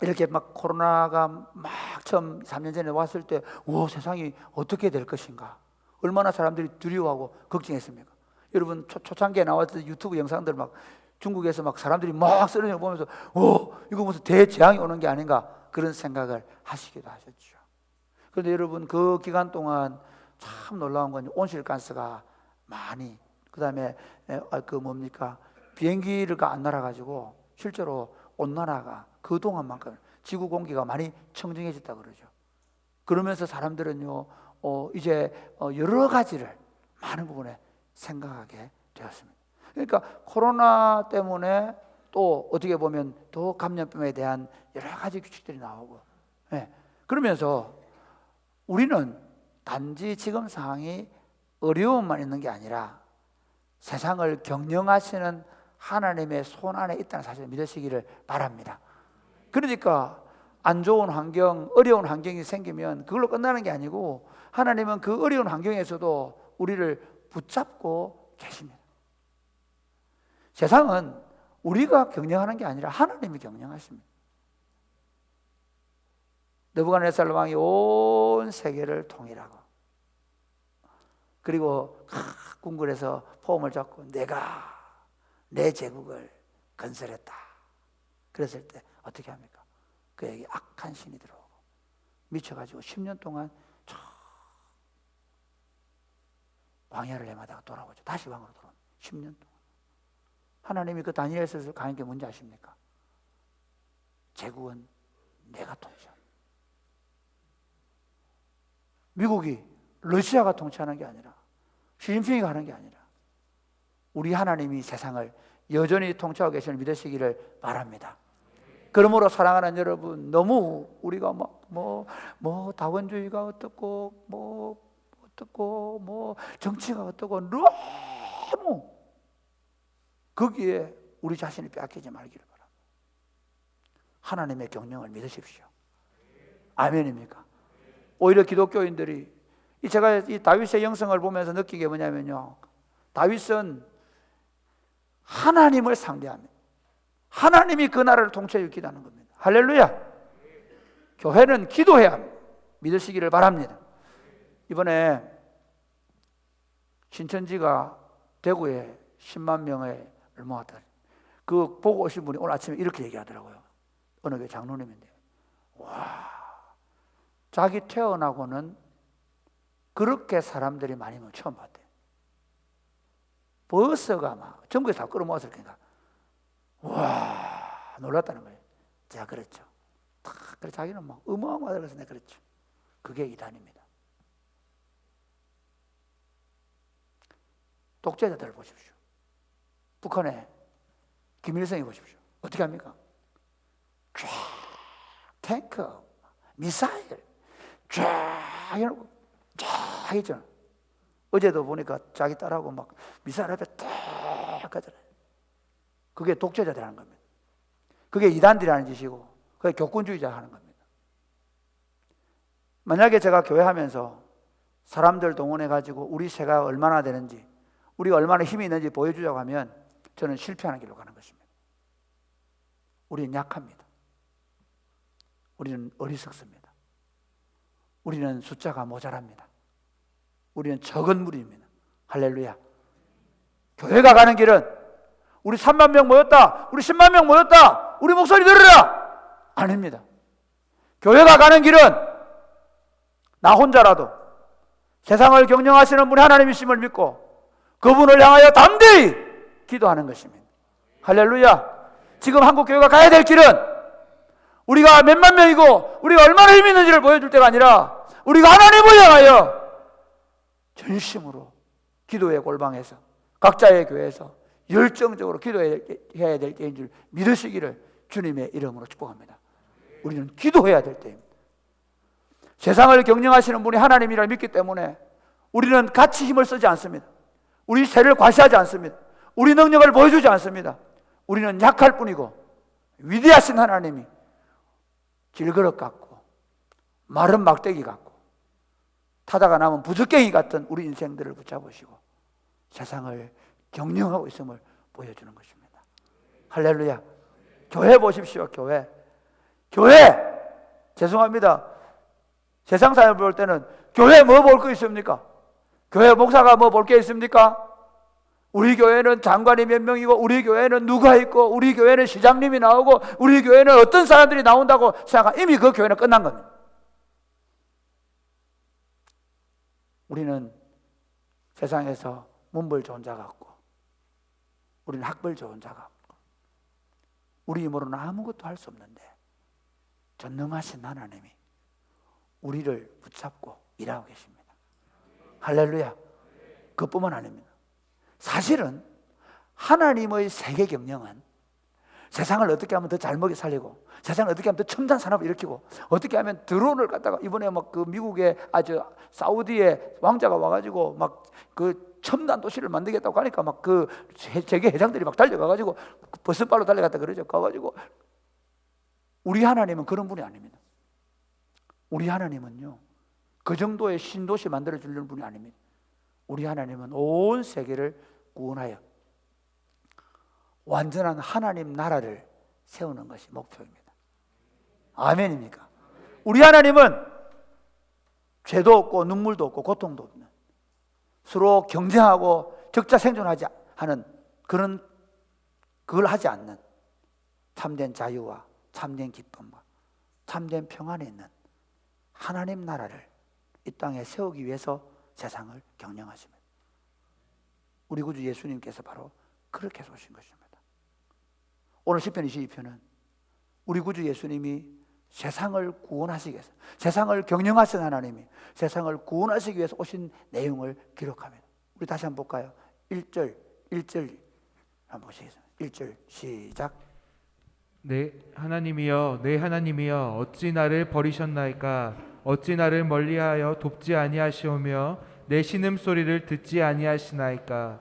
이렇게 막 코로나가 막 처음 3년 전에 왔을 때 세상이 어떻게 될 것인가, 얼마나 사람들이 두려워하고 걱정했습니까? 여러분, 초창기에 나왔던 유튜브 영상들 막 중국에서 막 사람들이 막 쓰러지는 거 보면서 이거 무슨 대재앙이 오는 게 아닌가 그런 생각을 하시기도 하셨죠. 그런데 여러분, 그 기간 동안 참 놀라운 건 온실가스가 많이, 그 다음에 비행기가 안 날아가지고 실제로 온난화가 그동안만큼 지구 공기가 많이 청정해졌다 그러죠. 그러면서 사람들은요 이제 여러 가지를 많은 부분에 생각하게 되었습니다. 그러니까 코로나 때문에 또 어떻게 보면 더 감염병에 대한 여러 가지 규칙들이 나오고, 그러면서 우리는 단지 지금 상황이 어려움만 있는 게 아니라 세상을 경영하시는 하나님의 손 안에 있다는 사실을 믿으시기를 바랍니다. 그러니까 안 좋은 환경, 어려운 환경이 생기면 그걸로 끝나는 게 아니고 하나님은 그 어려운 환경에서도 우리를 붙잡고 계십니다. 세상은 우리가 경영하는 게 아니라 하나님이 경영하십니다. 느부갓네살 왕이 온 세계를 통일하고 그리고 궁궐에서 포음을 잡고 내가 내 제국을 건설했다 그랬을 때 어떻게 합니까? 그에게 악한 신이 들어오고 미쳐가지고 10년 동안 광야를 헤매다가 돌아오죠. 다시 왕으로 돌아옵니다. 10년 동안. 하나님이 그 다니엘서에서 강한 게 뭔지 아십니까? 제국은 내가 통치한다. 미국이 러시아가 통치하는 게 아니라 시진핑이가 하는 게 아니라 우리 하나님이 세상을 여전히 통치하고 계시는 믿으시기를 바랍니다. 그러므로 사랑하는 여러분, 너무 우리가 뭐 다원주의가 어떻고 뭐 정치가 어떻고 너무 거기에 우리 자신을 빼앗기지 말기를 바랍니다. 하나님의 경영을 믿으십시오. 아멘입니까? 오히려 기독교인들이 제가 이 다윗의 영성을 보면서 느낀 게 뭐냐면요, 다윗은 하나님을 상대합니다. 하나님이 그 나라를 통치해 주기다는 겁니다. 할렐루야. 교회는 기도해야 합니다. 믿으시기를 바랍니다. 이번에 신천지가 대구에 10만 명을 모았다. 그 보고 오신 분이 오늘 아침에 이렇게 얘기하더라고요. 어느 교회 장로님인데, 와, 자기 태어나고는 그렇게 사람들이 많이 모여 처음 봤대. 버스가 막 전국에 다 끌어모았을 거니까 와, 놀랐다는 거예요. 제가 그랬죠. 그래 자기는 막 어마어마하다 그래서 내가 그랬죠. 그게 이단입니다. 독재자들을 보십시오. 북한의 김일성이 보십시오. 어떻게 합니까? 쫙 탱크, 미사일 쫙 해놓고 쫙 있잖아. 어제도 보니까 자기 딸하고 막 미사일 앞에 딱 가잖아요. 그게 독재자들 하는 겁니다. 그게 이단들이 하는 짓이고 그게 교권주의자 하는 겁니다. 만약에 제가 교회하면서 사람들 동원해가지고 우리 세가 얼마나 되는지, 우리가 얼마나 힘이 있는지 보여주자고 하면 저는 실패하는 길로 가는 것입니다. 우리는 약합니다. 우리는 어리석습니다. 우리는 숫자가 모자랍니다. 우리는 적은 무리입니다. 할렐루야. 교회가 가는 길은 우리 3만 명 모였다, 우리 10만 명 모였다, 우리 목소리 들으라, 아닙니다. 교회가 가는 길은 나 혼자라도 세상을 경영하시는 분이 하나님이심을 믿고 그분을 향하여 담대히 기도하는 것입니다. 할렐루야. 지금 한국 교회가 가야 될 길은 우리가 몇만 명이고 우리가 얼마나 힘이 있는지를 보여줄 때가 아니라 우리가 하나님을 향하여 전심으로 기도의 골방에서 각자의 교회에서 열정적으로 기도해야 될 때인 줄 믿으시기를 주님의 이름으로 축복합니다. 우리는 기도해야 될 때입니다. 세상을 경영하시는 분이 하나님이라 믿기 때문에 우리는 같이 힘을 쓰지 않습니다. 우리 세를 과시하지 않습니다. 우리 능력을 보여주지 않습니다. 우리는 약할 뿐이고 위대하신 하나님이 길그릇 같고 마른 막대기 같고 타다가 남은 부적갱이 같은 우리 인생들을 붙잡으시고 세상을 경영하고 있음을 보여주는 것입니다. 할렐루야. 교회 보십시오. 교회 죄송합니다. 세상 사람을 볼 때는 교회 뭐 볼 거 있습니까? 교회 목사가 뭐 볼 게 있습니까? 우리 교회는 장관이 몇 명이고 우리 교회는 누가 있고 우리 교회는 시장님이 나오고 우리 교회는 어떤 사람들이 나온다고 생각하면 이미 그 교회는 끝난 겁니다. 우리는 세상에서 문벌 좋은 자 같고 우리는 학벌 좋은 자 같고 우리 힘으로는 아무것도 할 수 없는데 전능하신 하나님이 우리를 붙잡고 일하고 계십니다. 할렐루야. 그뿐만 아닙니다. 사실은 하나님의 세계 경영은 세상을 어떻게 하면 더 잘 먹여 살리고 세상을 어떻게 하면 더 첨단 산업을 일으키고 어떻게 하면 드론을 갖다가 이번에 막 그 미국의 아주 사우디의 왕자가 와가지고 막 그 첨단 도시를 만들겠다고 하니까 막 그 세계 회장들이 막 달려가가지고 버스발로 달려갔다 그러죠. 가가지고 우리 하나님은 그런 분이 아닙니다. 우리 하나님은요 그 정도의 신도시 만들어 주려는 분이 아닙니다. 우리 하나님은 온 세계를 구원하여 완전한 하나님 나라를 세우는 것이 목표입니다. 아멘입니까? 우리 하나님은 죄도 없고 눈물도 없고 고통도 없는 서로 경쟁하고 적자 생존하지 하는 그걸 하지 않는 참된 자유와 참된 기쁨과 참된 평안에 있는 하나님 나라를 이 땅에 세우기 위해서 세상을 경영하십니다. 우리 구주 예수님께서 바로 그렇게 오신 것입니다. 오늘 시편 22편은 우리 구주 예수님이 세상을 구원하시기 위해서 세상을 경영하신 하나님이 세상을 구원하시기 위해서 오신 내용을 기록합니다. 우리 다시 한번 볼까요? 1절 한번 보시겠습니다. 1절 시작. 내 하나님이여 내 하나님이여 어찌 나를 버리셨나이까 어찌 나를 멀리하여 돕지 아니하시오며 내 신음소리를 듣지 아니하시나이까.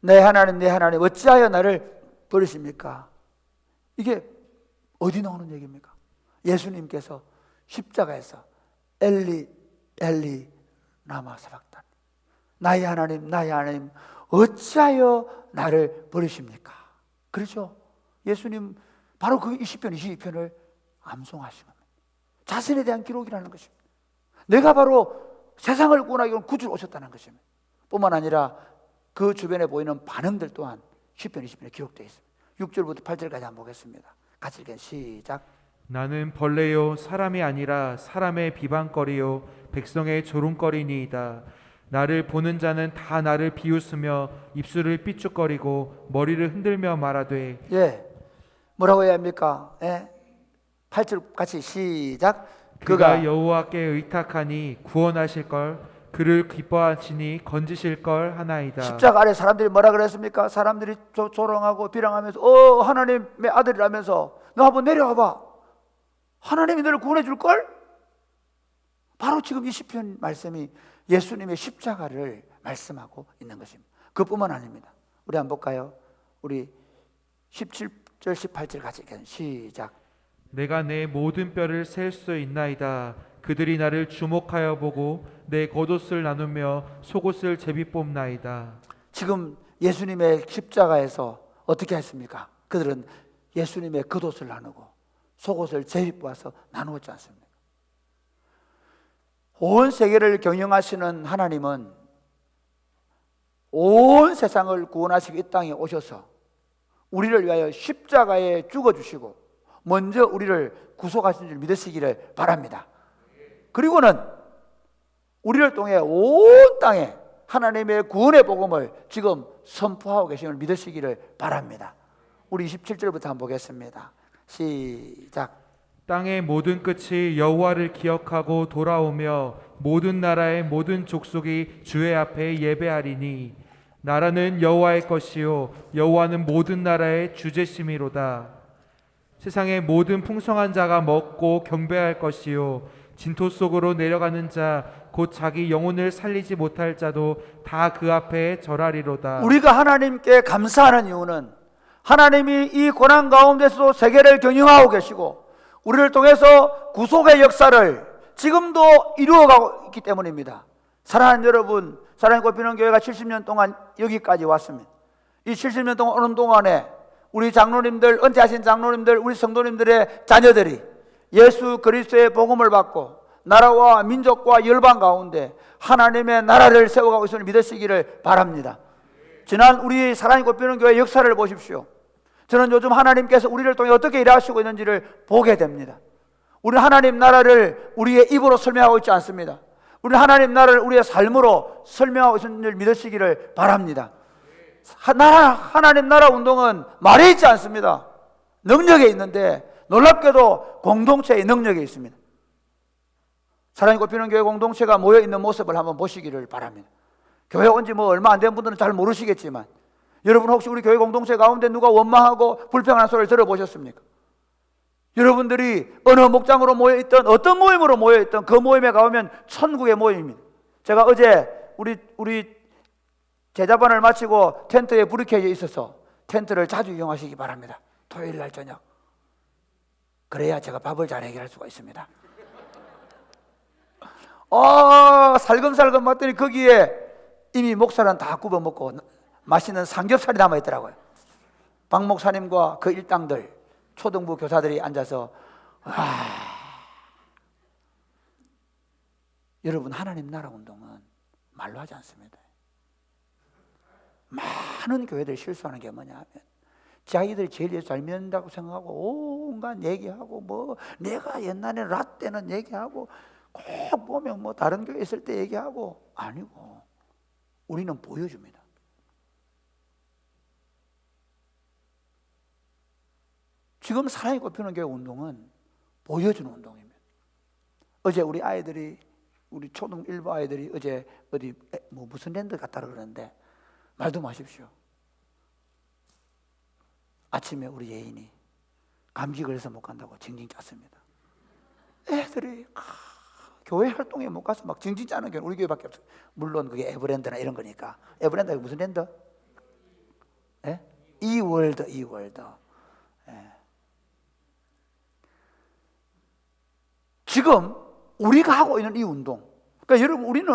내 하나님 어찌하여 나를 버리십니까? 이게 어디 나오는 얘기입니까? 예수님께서 십자가에서 엘리 엘리 라마 사박다니 나의 하나님 어찌하여 나를 버리십니까? 그렇죠? 예수님 바로 그 20편 22편을 암송하신 겁니다. 자신에 대한 기록이라는 것입니다. 내가 바로 세상을 구원하기 위해 구주로 오셨다는 것입니다. 뿐만 아니라 그 주변에 보이는 반응들 또한 10편 20편에 기록되어 있습니다. 6절부터 8절까지 한번 보겠습니다. 같이 읽겠습니다. 시작. 나는 벌레요 사람이 아니라 사람의 비방거리요 백성의 조롱거리니이다. 나를 보는 자는 다 나를 비웃으며 입술을 삐죽거리고 머리를 흔들며 말하되. 예, 뭐라고 해야 합니까? 예, 8절 같이 시작. 그가 여호와께 의탁하니 구원하실 걸 그를 기뻐하시니 건지실 걸 하나이다. 십자가 아래 사람들이 뭐라 그랬습니까? 사람들이 조롱하고 비랑하면서 하나님의 아들이라면서 너 한번 내려와봐. 하나님이 너를 구원해 줄걸? 바로 지금 이 시편 말씀이 예수님의 십자가를 말씀하고 있는 것입니다. 그뿐만 아닙니다. 우리 한번 볼까요? 우리 17절 18절 같이 읽겠습니다. 시작. 내가 내 모든 뼈를 셀 수 있나이다. 그들이 나를 주목하여 보고 내 겉옷을 나누며 속옷을 제비 뽑나이다. 지금 예수님의 십자가에서 어떻게 했습니까? 그들은 예수님의 겉옷을 나누고 속옷을 제비 뽑아서 나누었지 않습니까? 온 세계를 경영하시는 하나님은 온 세상을 구원하시기 이 땅에 오셔서 우리를 위하여 십자가에 죽어주시고 먼저 우리를 구속하신 줄 믿으시기를 바랍니다. 그리고는 우리를 통해 온 땅에 하나님의 구원의 복음을 지금 선포하고 계심을 믿으시기를 바랍니다. 우리 27절부터 한번 보겠습니다. 시작. 땅의 모든 끝이 여호와를 기억하고 돌아오며 모든 나라의 모든 족속이 주의 앞에 예배하리니 나라는 여호와의 것이요 여호와는 모든 나라의 주제심이로다. 세상의 모든 풍성한 자가 먹고 경배할 것이요 진토 속으로 내려가는 자 곧 자기 영혼을 살리지 못할 자도 다 그 앞에 절하리로다. 우리가 하나님께 감사하는 이유는 하나님이 이 고난 가운데서도 세계를 경영하고 계시고 우리를 통해서 구속의 역사를 지금도 이루어가고 있기 때문입니다. 사랑하는 여러분, 사랑의 꽃피는 교회가 70년 동안 여기까지 왔습니다. 이 70년 동안 오는 동안에 우리 장로님들, 은퇴하신 장로님들, 우리 성도님들의 자녀들이 예수 그리스도의 복음을 받고 나라와 민족과 열방 가운데 하나님의 나라를 세워가고 있음을 믿으시기를 바랍니다. 지난 우리 사랑이 꽃피는 교회 역사를 보십시오. 저는 요즘 하나님께서 우리를 통해 어떻게 일하시고 있는지를 보게 됩니다. 우리 하나님 나라를 우리의 입으로 설명하고 있지 않습니다. 우리 하나님 나라를 우리의 삶으로 설명하고 있는 줄 믿으시기를 바랍니다. 하나님 나라 운동은 말에 있지 않습니다. 능력에 있는데 놀랍게도 공동체의 능력에 있습니다. 사랑이 꽃피는 교회 공동체가 모여있는 모습을 한번 보시기를 바랍니다. 교회 온 지 얼마 안 된 분들은 잘 모르시겠지만 여러분 혹시 우리 교회 공동체 가운데 누가 원망하고 불평하는 소리를 들어보셨습니까? 여러분들이 어느 목장으로 모여있던 어떤 모임으로 모여있던 그 모임에 가보면 천국의 모임입니다. 제가 어제 우리 제자반을 마치고 텐트에 불이 켜져 있어서 텐트를 자주 이용하시기 바랍니다. 토요일 날 저녁. 그래야 제가 밥을 잘 해결할 수가 있습니다. 살금살금 봤더니 거기에 이미 목살은 다 굽어먹고 맛있는 삼겹살이 남아있더라고요. 박 목사님과 그 일당들 초등부 교사들이 앉아서 여러분 하나님 나라 운동은 말로 하지 않습니다. 많은 교회들이 실수하는 게 뭐냐 하면 자기들이 제일 예수 잘 믿는다고 생각하고 온갖 얘기하고 내가 옛날에 라떼는 얘기하고 꼭 보면 다른 교회 있을 때 얘기하고 아니고 우리는 보여줍니다. 지금 사랑이 꽃피는 교회 운동은 보여주는 운동입니다. 어제 우리 아이들이 우리 초등 1부 아이들이 어제 어디 무슨 랜드 갔다 그러는데 말도 마십시오. 아침에 우리 예인이 감기 걸려서 못 간다고 징징 짰습니다. 애들이 교회 활동에 못 가서 막 징징 짜는 게 우리 교회밖에 없어요. 물론 그게 에버랜드나 이런 거니까. 에버랜드가 무슨 랜드? 예? 이월드. 예. 지금 우리가 하고 있는 이 운동, 그러니까 여러분 우리는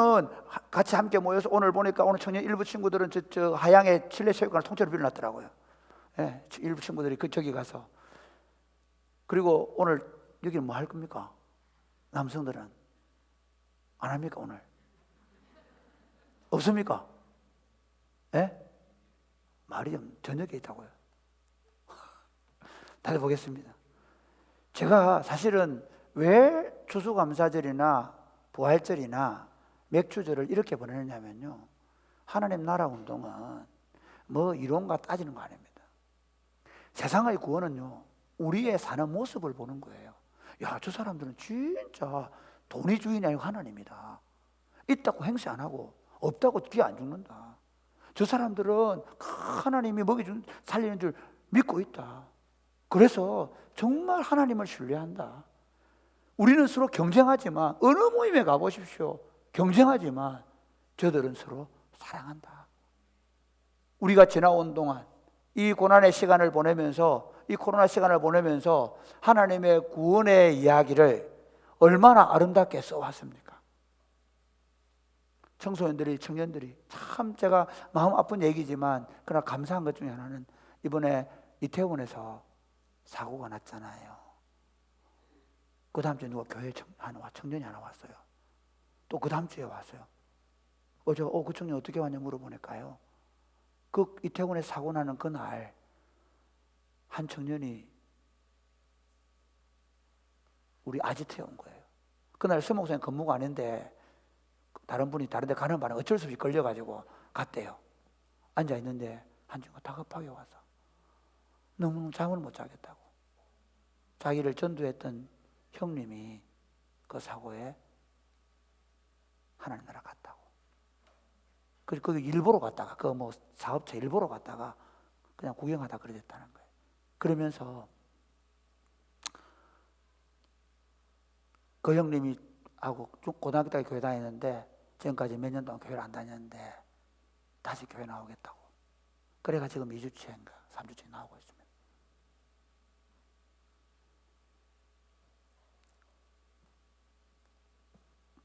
같이 함께 모여서 오늘 보니까 오늘 청년 일부 친구들은 저 하양의 실내체육관을 통째로 빌려놨더라고요. 예, 일부 친구들이 저기 가서. 그리고 오늘 여기는 뭐 할 겁니까? 남성들은 안 합니까 오늘? 없습니까? 예? 말이 좀 저녁에 있다고요. 다시 보겠습니다. 제가 사실은 왜 추수감사절이나 부활절이나 맥주절을 이렇게 보내느냐면요, 하나님 나라 운동은 뭐 이론과 따지는 거 아닙니다. 세상의 구원은요, 우리의 사는 모습을 보는 거예요. 야, 저 사람들은 진짜 돈이 주인이 아니고 하나님이다. 있다고 행세 안 하고 없다고 귀 안 죽는다. 저 사람들은 하나님이 먹여준 살리는 줄 믿고 있다. 그래서 정말 하나님을 신뢰한다. 우리는 서로 경쟁하지만, 어느 모임에 가보십시오, 경쟁하지만 저들은 서로 사랑한다. 우리가 지나온 동안 이 고난의 시간을 보내면서, 이 코로나 시간을 보내면서 하나님의 구원의 이야기를 얼마나 아름답게 써왔습니까? 청소년들이, 청년들이 참, 제가 마음 아픈 얘기지만 그러나 감사한 것 중에 하나는 이번에 이태원에서 사고가 났잖아요. 그 다음 주에 누가 교회 청년이 하나 왔어요. 또 그 다음 주에 왔어요. 그 청년 어떻게 왔냐 물어보니까요, 그 이태원에서 사고 나는 그날 한 청년이 우리 아지트에 온 거예요. 그날 서목사님 근무가 아닌데 다른 분이 다른 데 가는 바람에 어쩔 수 없이 걸려가지고 갔대요. 앉아있는데 한 친구가 다급하게 와서 너무 잠을 못 자겠다고, 자기를 전도했던 형님이 그 사고에 하나님 나라 갔다고. 그래서 거기 일보러 갔다가, 그 뭐 사업체 일보러 갔다가 그냥 구경하다 그래 됐다는 거예요. 그러면서 그 형님이 하고 고등학교 때 교회 다녔는데 지금까지 몇 년 동안 교회를 안 다녔는데 다시 교회 나오겠다고. 그래가 지금 2주째인가 3주째 나오고 있습니다.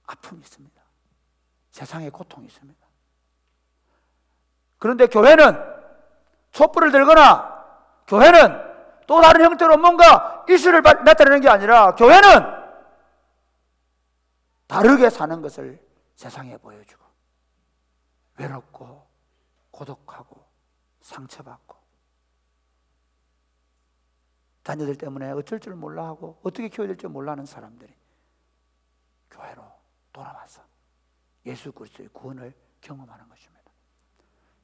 아픔이 있습니다. 세상에 고통이 있습니다. 그런데 교회는 촛불을 들거나 교회는 또 다른 형태로 뭔가 이슈를 나타내는 게 아니라 교회는 다르게 사는 것을 세상에 보여주고, 외롭고 고독하고 상처받고 자녀들 때문에 어쩔 줄 몰라 하고 어떻게 키워야 될지 몰라 하는 사람들이 교회로 돌아와서 예수 그리스도의 구원을 경험하는 것입니다.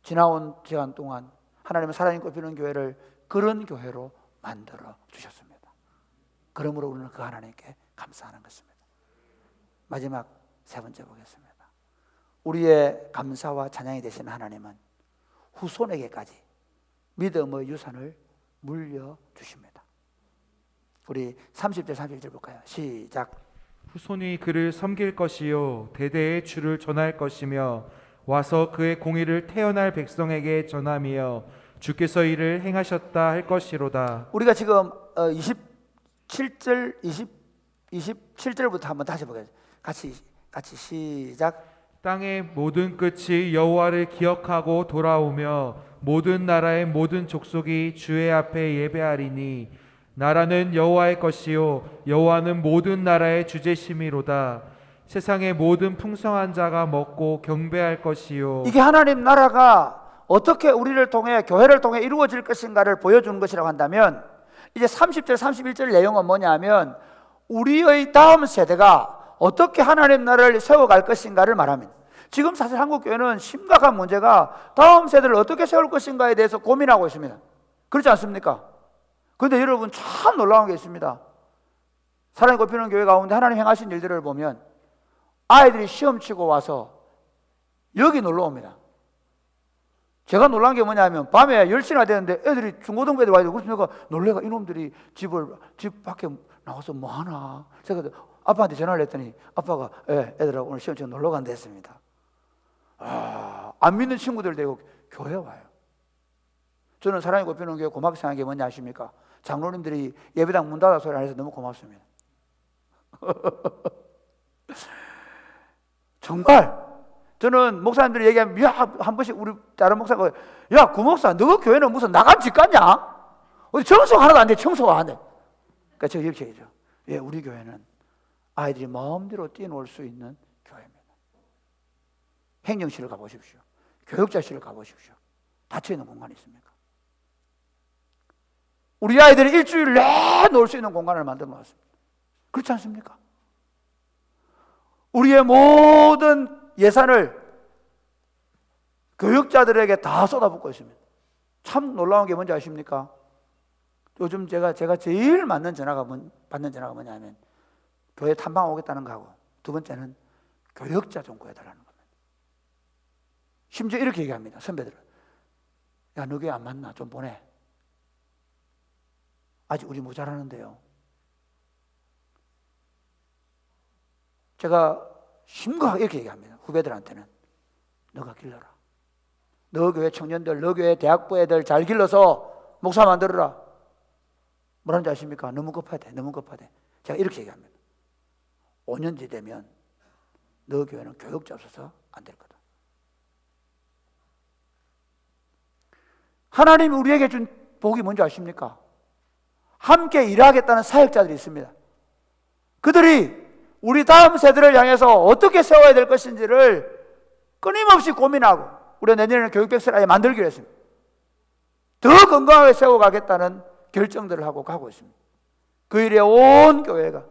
지나온 시간 동안 하나님은 살아있는 꽃피는 교회를 그런 교회로 만들어 주셨습니다. 그러므로 우리는 그 하나님께 감사하는 것입니다. 마지막 세 번째 보겠습니다. 우리의 감사와 찬양이 되시는 하나님은 후손에게까지 믿음의 유산을 물려주십니다. 우리 30절 31절 볼까요? 시작. 후손이 그를 섬길 것이요 대대의 주를 전할 것이며 와서 그의 공의를 태어날 백성에게 전하며 주께서 이를 행하셨다 할 것이로다. 우리가 지금 27절 27절부터 한번 다시 보겠습니다. 같이 시작. 땅의 모든 끝이 여호와를 기억하고 돌아오며 모든 나라의 모든 족속이 주의 앞에 예배하리니 나라는 여호와의 것이요 여호와는 모든 나라의 주제심이로다. 세상의 모든 풍성한 자가 먹고 경배할 것이요. 이게 하나님 나라가 어떻게 우리를 통해, 교회를 통해 이루어질 것인가를 보여주는 것이라고 한다면, 이제 30절 31절 내용은 뭐냐면 우리의 다음 세대가 어떻게 하나님 나라를 세워갈 것인가를 말합니다. 지금 사실 한국 교회는 심각한 문제가 다음 세대를 어떻게 세울 것인가에 대해서 고민하고 있습니다. 그렇지 않습니까? 그런데 여러분 참 놀라운 게 있습니다. 사랑이 꽃피는 교회 가운데 하나님 행하신 일들을 보면 아이들이 시험 치고 와서 여기 놀러 옵니다. 제가 놀란 게 뭐냐면 밤에 10시나 되는데 애들이 중고등부 애들 와야 돼. 그래서 내가 놀래가 이놈들이 집 밖에 나와서 뭐 하나. 제가 아빠한테 전화를 했더니 아빠가 애들하고 오늘 시험 치고 놀러 간다 했습니다. 안 믿는 친구들 되고 교회 와요. 저는 사랑이 꼽히는 교회 고맙게 생각한 게 뭐냐 아십니까? 장로님들이 예배당 문 닫아 소리 안 해서 너무 고맙습니다. 정말 저는 목사님들이 얘기하면 한 번씩 우리 다른 목사가 야, 구 목사 너 교회는 무슨 나간 집 같냐? 어디 청소가 하나도 안 돼. 청소가 안 돼. 그러니까 제가 이렇게 얘기죠. 예, 우리 교회는 아이들이 마음대로 뛰어놀 수 있는 교회입니다. 행정실을 가보십시오. 교육자실을 가보십시오. 닫혀있는 공간이 있습니까? 우리 아이들이 일주일 내내 놀 수 있는 공간을 만들어 놨습니다. 그렇지 않습니까? 우리의 모든 예산을 교육자들에게 다 쏟아붓고 있습니다. 참 놀라운 게 뭔지 아십니까? 요즘 제가 제일 받는 전화가 뭐냐면 교회 탐방 오겠다는 거하고 두 번째는 교육자 좀 구해달라는 겁니다. 심지어 이렇게 얘기합니다. 선배들은 야, 너 교회 안 맞나? 좀 보내. 아직 우리 모자라는데요. 제가 심각하게 이렇게 얘기합니다. 후배들한테는 너가 길러라. 너 교회 청년들, 너 교회 대학부 애들 잘 길러서 목사 만들어라. 뭐라는지 아십니까? 너무 급하대. 너무 급하대. 제가 이렇게 얘기합니다. 5년 뒤 되면 너 교회는 교육자 없어서 안 될 거다. 하나님이 우리에게 준 복이 뭔지 아십니까? 함께 일하겠다는 사역자들이 있습니다. 그들이 우리 다음 세대를 향해서 어떻게 세워야 될 것인지를 끊임없이 고민하고 우리가 내년에는 교육백서를 아예 만들기로 했습니다. 더 건강하게 세워가겠다는 결정들을 하고 가고 있습니다. 그 일에 온 교회가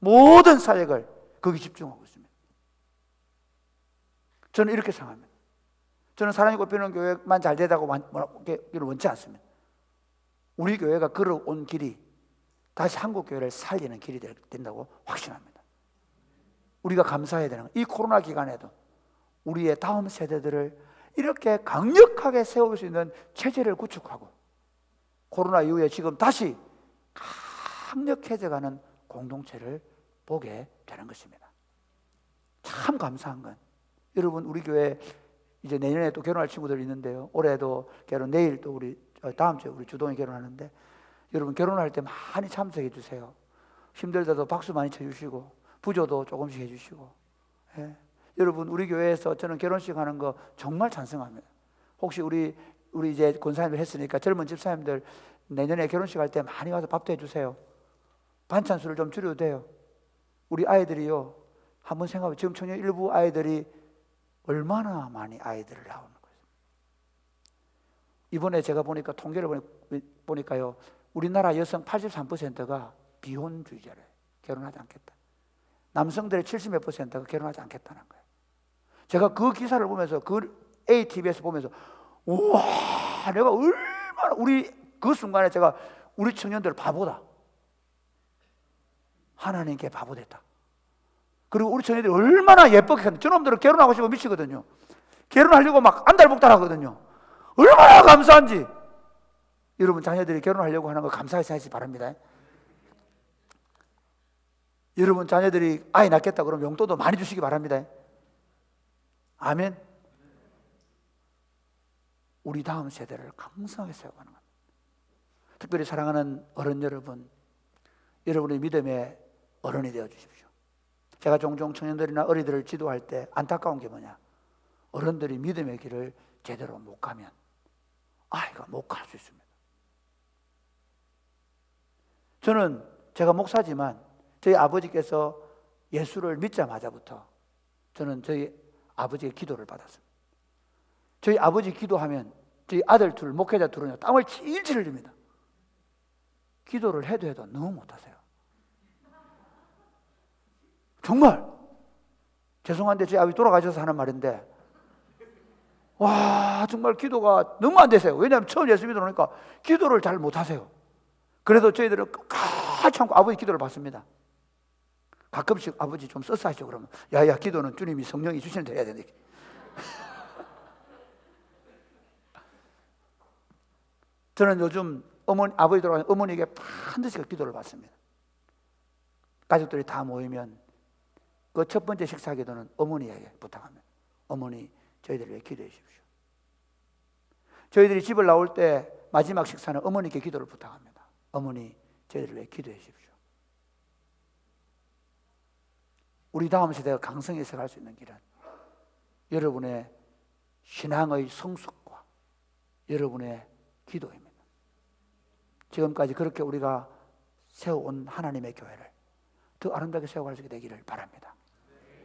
모든 사역을 거기 집중하고 있습니다. 저는 이렇게 생각합니다. 저는 사랑이 꼽히는 교회만 잘 되다고 원치 않습니다. 우리 교회가 걸어온 길이 다시 한국 교회를 살리는 길이 된다고 확신합니다. 우리가 감사해야 되는 이 코로나 기간에도 우리의 다음 세대들을 이렇게 강력하게 세울 수 있는 체제를 구축하고 코로나 이후에 지금 다시 강력해져가는 공동체를 보게 되는 것입니다. 참 감사한 건 여러분 우리 교회 이제 내년에 또 결혼할 친구들 있는데요. 올해도 결혼, 내일 또 다음 주에 우리 주동이 결혼하는데 여러분 결혼할 때 많이 참석해 주세요. 힘들다도 박수 많이 쳐주시고 부조도 조금씩 해주시고. 예. 여러분 우리 교회에서 저는 결혼식 하는 거 정말 찬성합니다. 혹시 우리 이제 권사님들 했으니까 젊은 집사님들 내년에 결혼식 할 때 많이 와서 밥도 해주세요. 반찬 수를 좀 줄여도 돼요. 우리 아이들이요 한번 생각해 지금 청년 일부 아이들이 얼마나 많이 아이들을 낳는 거예요. 이번에 제가 보니까 통계를 보니까요 우리나라 여성 83%가 비혼주의자래요. 결혼하지 않겠다. 남성들의 70몇 %가 결혼하지 않겠다는 거예요. 제가 그 기사를 보면서 그 ATV에서 보면서 우와 내가 얼마나 그 순간에 제가 우리 청년들 바보다. 하나님께 바보 됐다. 그리고 우리 청년들이 얼마나 예쁘게 했는데 저놈들은 결혼하고 싶어 미치거든요. 결혼하려고 막 안달복달 하거든요. 얼마나 감사한지. 여러분 자녀들이 결혼하려고 하는 거 감사하게 생각하시기 바랍니다. 여러분 자녀들이 아이 낳겠다 그러면 용돈도 많이 주시기 바랍니다. 아멘. 우리 다음 세대를 강성하게 세워가는 겁니다. 특별히 사랑하는 어른 여러분, 여러분의 믿음의 어른이 되어 주십시오. 제가 종종 청년들이나 어린이들을 지도할 때 안타까운 게 뭐냐, 어른들이 믿음의 길을 제대로 못 가면 아이가 못 갈 수 있습니다. 저는 제가 목사지만 저희 아버지께서 예수를 믿자마자부터 저는 저희 아버지의 기도를 받았습니다. 저희 아버지 기도하면 저희 아들 둘, 목회자 둘은 땀을 질질 흘립니다. 기도를 해도 너무 못하세요. 정말 죄송한데 저희 아버지 돌아가셔서 하는 말인데 와 정말 기도가 너무 안 되세요. 왜냐하면 처음 예수 믿으니까 기도를 잘 못하세요. 그래도 저희들은 끝까지 참고 아버지 기도를 받습니다. 가끔씩 아버지 좀 써싸시죠. 그러면 야야 기도는 주님이 성령이 주시는 대로 해야 되는데 저는 요즘 아버지 돌아가신 어머니에게 반드시 기도를 받습니다. 가족들이 다 모이면 그 첫 번째 식사 기도는 어머니에게 부탁합니다. 어머니, 저희들을 위해 기도해 주십시오. 저희들이 집을 나올 때 마지막 식사는 어머니께 기도를 부탁합니다. 어머니, 저희들을 위해 기도해 주십시오. 우리 다음 세대가 강성해서 갈 수 있는 길은 여러분의 신앙의 성숙과 여러분의 기도입니다. 지금까지 그렇게 우리가 세워온 하나님의 교회를 더 아름답게 세워갈 수 있게 되기를 바랍니다.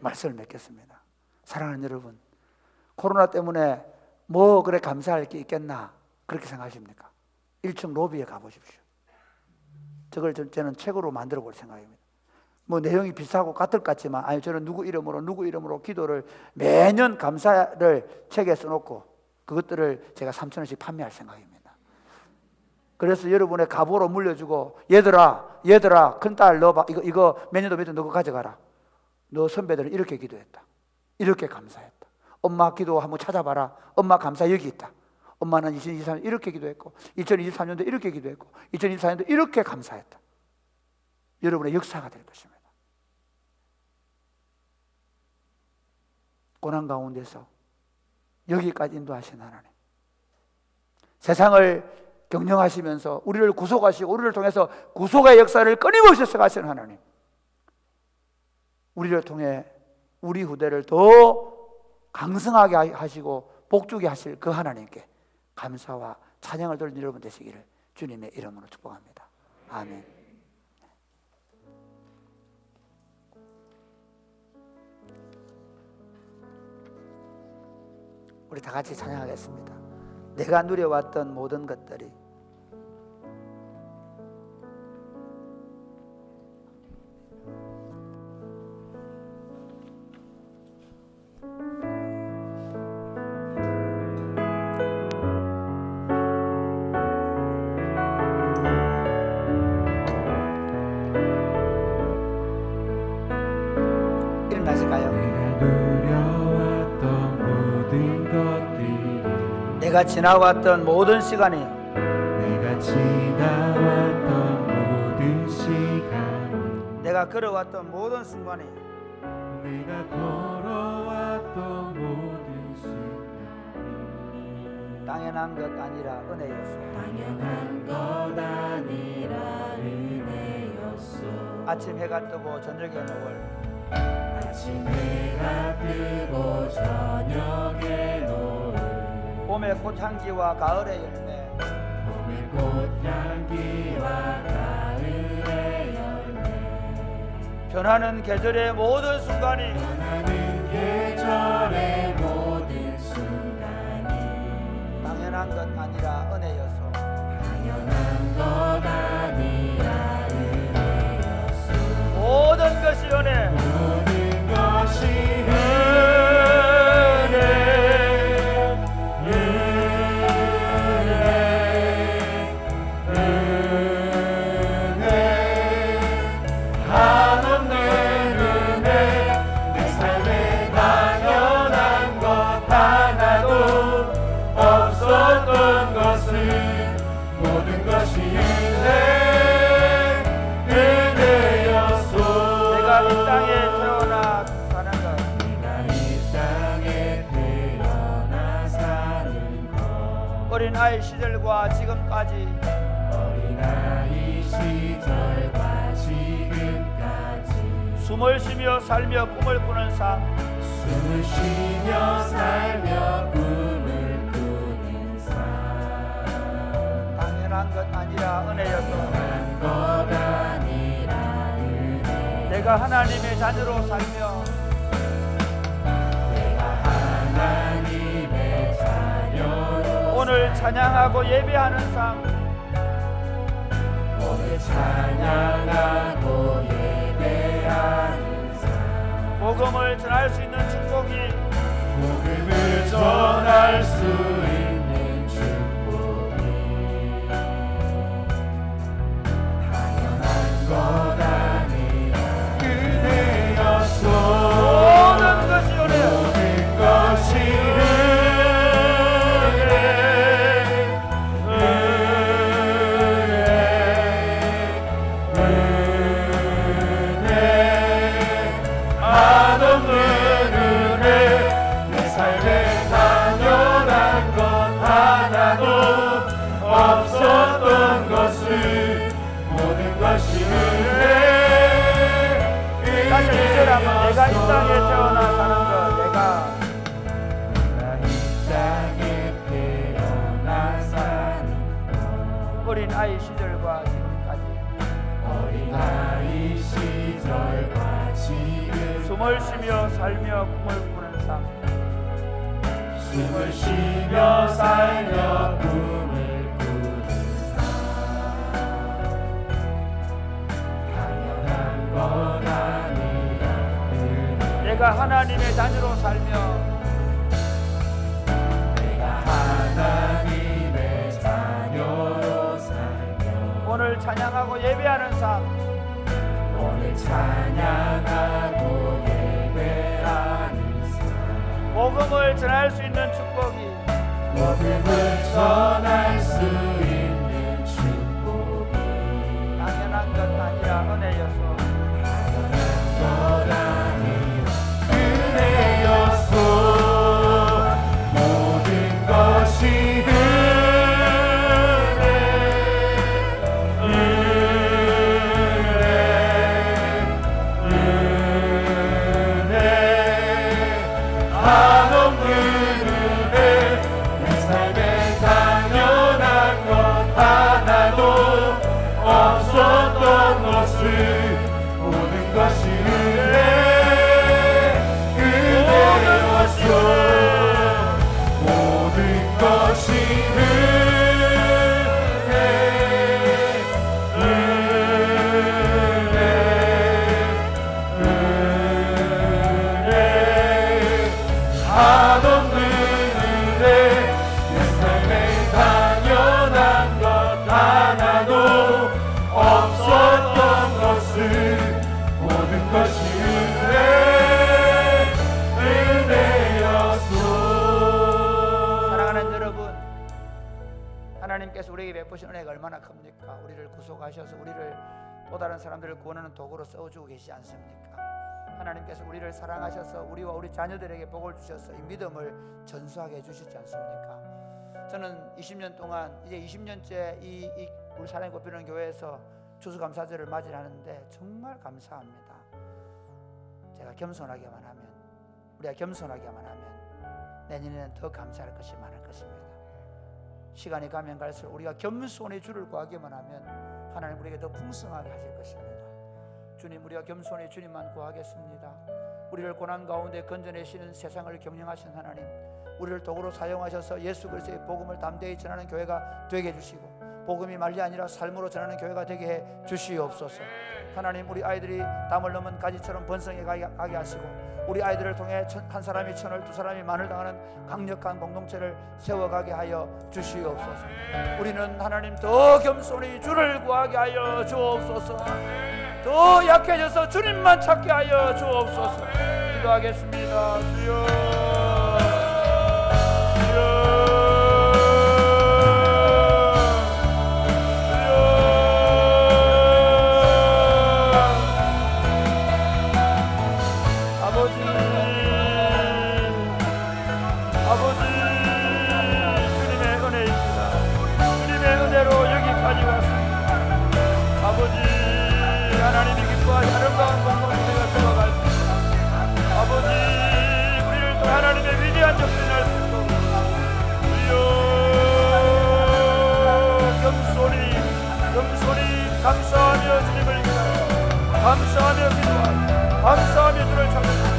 말씀을 맺겠습니다. 사랑하는 여러분, 코로나 때문에 뭐 그래 감사할 게 있겠나 그렇게 생각하십니까? 1층 로비에 가보십시오. 저걸 저는 책으로 만들어 볼 생각입니다. 뭐 내용이 비슷하고 같을 것 같지만 아니 저는 누구 이름으로 기도를 매년 감사를 책에 써놓고 그것들을 제가 3,000원씩 판매할 생각입니다. 그래서 여러분의 갑오로 물려주고 얘들아 큰딸 너 이거 매년도 너 가져가라. 너 선배들은 이렇게 기도했다. 이렇게 감사했다. 엄마 기도 한번 찾아봐라. 엄마 감사 여기 있다. 엄마는 2023년 이렇게 기도했고 2023년도 이렇게 기도했고 2024년도 이렇게 감사했다. 여러분의 역사가 될 것입니다. 고난 가운데서 여기까지 인도하신 하나님, 세상을 경영하시면서 우리를 구속하시고 우리를 통해서 구속의 역사를 끊임없이 써가시는 하나님, 우리를 통해 우리 후대를 더 강성하게 하시고 복주게 하실 그 하나님께 감사와 찬양을 돌리는 여러분 되시기를 주님의 이름으로 축복합니다. 아멘. 우리 다 같이 찬양하겠습니다. 내가 누려왔던 모든 것들이 일어나실까요? 내가 지나왔던 모든 시간이 내가 걸어왔던 모든 순간이 당연한 것 아니라 은혜였소. 아침 해가 뜨고 저녁에 노을 봄의 꽃향기와 가을의 열매 변하는 계절의 모든 순간이 당연한 것 아니라 은혜였소. 모든 것이 은혜. 어린아이 시절과 지금까지 숨을 쉬며 살며 꿈을 꾸는 삶 당연한 것 아니라 은혜였소. 내가 하나님의 자녀로 살며 오늘 찬양하고 예배하는 삶 복음을 전할 수 있는 축복이 모든 것이 은혜. 땅에 태어나 사는 것 내가 이 땅에 태어나 사는 어린 아이 시절과 지금까지 어린아이 시절과 지금 숨을 쉬며 살며 꿈을 꾸는 삶 숨을 쉬며 살며 꿈을 꾸는 삶 당연한 건 아니라 내가 하나님의 자녀로 살며 내가 하나님의 자녀로 살며 오늘 찬양하고 예배하는 삶 오늘 찬양하고 예배하는 삶 복음을 전할 수 있는 축복이 복음을 전할 수 있는 축복이 당연한 것 아니라 은혜여서 것 아니라 은혜였소 모든 것이 한없는 은혜 내 삶에 당연한 것 하나도 없었던 것을 모든 것이 은혜였소 모든 것이 한없는 은혜 내 삶에 당연한 것 하나도 없었던 것을 모든 것이 은혜였소 사랑하는 여러분 하나님께서 우리에게 베푸신 은혜가 얼마나 큽니까? 우리를 구속하셔서 우리를 또 다른 사람들을 구원하는 도구로 써주고 계시지 않습니까? 하나님께서 우리를 사랑하셔서 우리와 우리 자녀들에게 복을 주셔서 이 믿음을 전수하게 해주시지 않습니까? 저는 20년 동안 이제 20년째 이 우리 사랑이 꼽히는 교회에서 추수감사절을 맞이하는데 정말 감사합니다. 제가 겸손하게만 하면 우리가 겸손하게만 하면 내년에는 더 감사할 것이 많을 것입니다. 시간이 가면 갈수록 우리가 겸손히 주를 구하기만 하면 하나님 우리에게 더 풍성하게 하실 것입니다. 주님 우리가 겸손히 주님만 구하겠습니다. 우리를 고난 가운데 건져내시는 세상을 경영하신 하나님 우리를 도구로 사용하셔서 예수 그리스도의 복음을 담대히 전하는 교회가 되게 해주시고 복음이 말이 아니라 삶으로 전하는 교회가 되게 해 주시옵소서. 하나님 우리 아이들이 담을 넘은 가지처럼 번성해 가게 하시고 우리 아이들을 통해 한 사람이 천을 두 사람이 만을 당하는 강력한 공동체를 세워가게 하여 주시옵소서. 우리는 하나님 더 겸손히 주를 구하게 하여 주옵소서. 더 약해져서 주님만 찾게 하여 주옵소서. 기도하겠습니다. 주여 아름다운 공동체가 되어갈 수 있습니다. 아버지 우리를 또 하나님의 위대한 역사를 할 수 있도록 주여 겸손히 감사하며 주님을 기다려 감사하며 기도하며 감사하며 주를 찾습니다.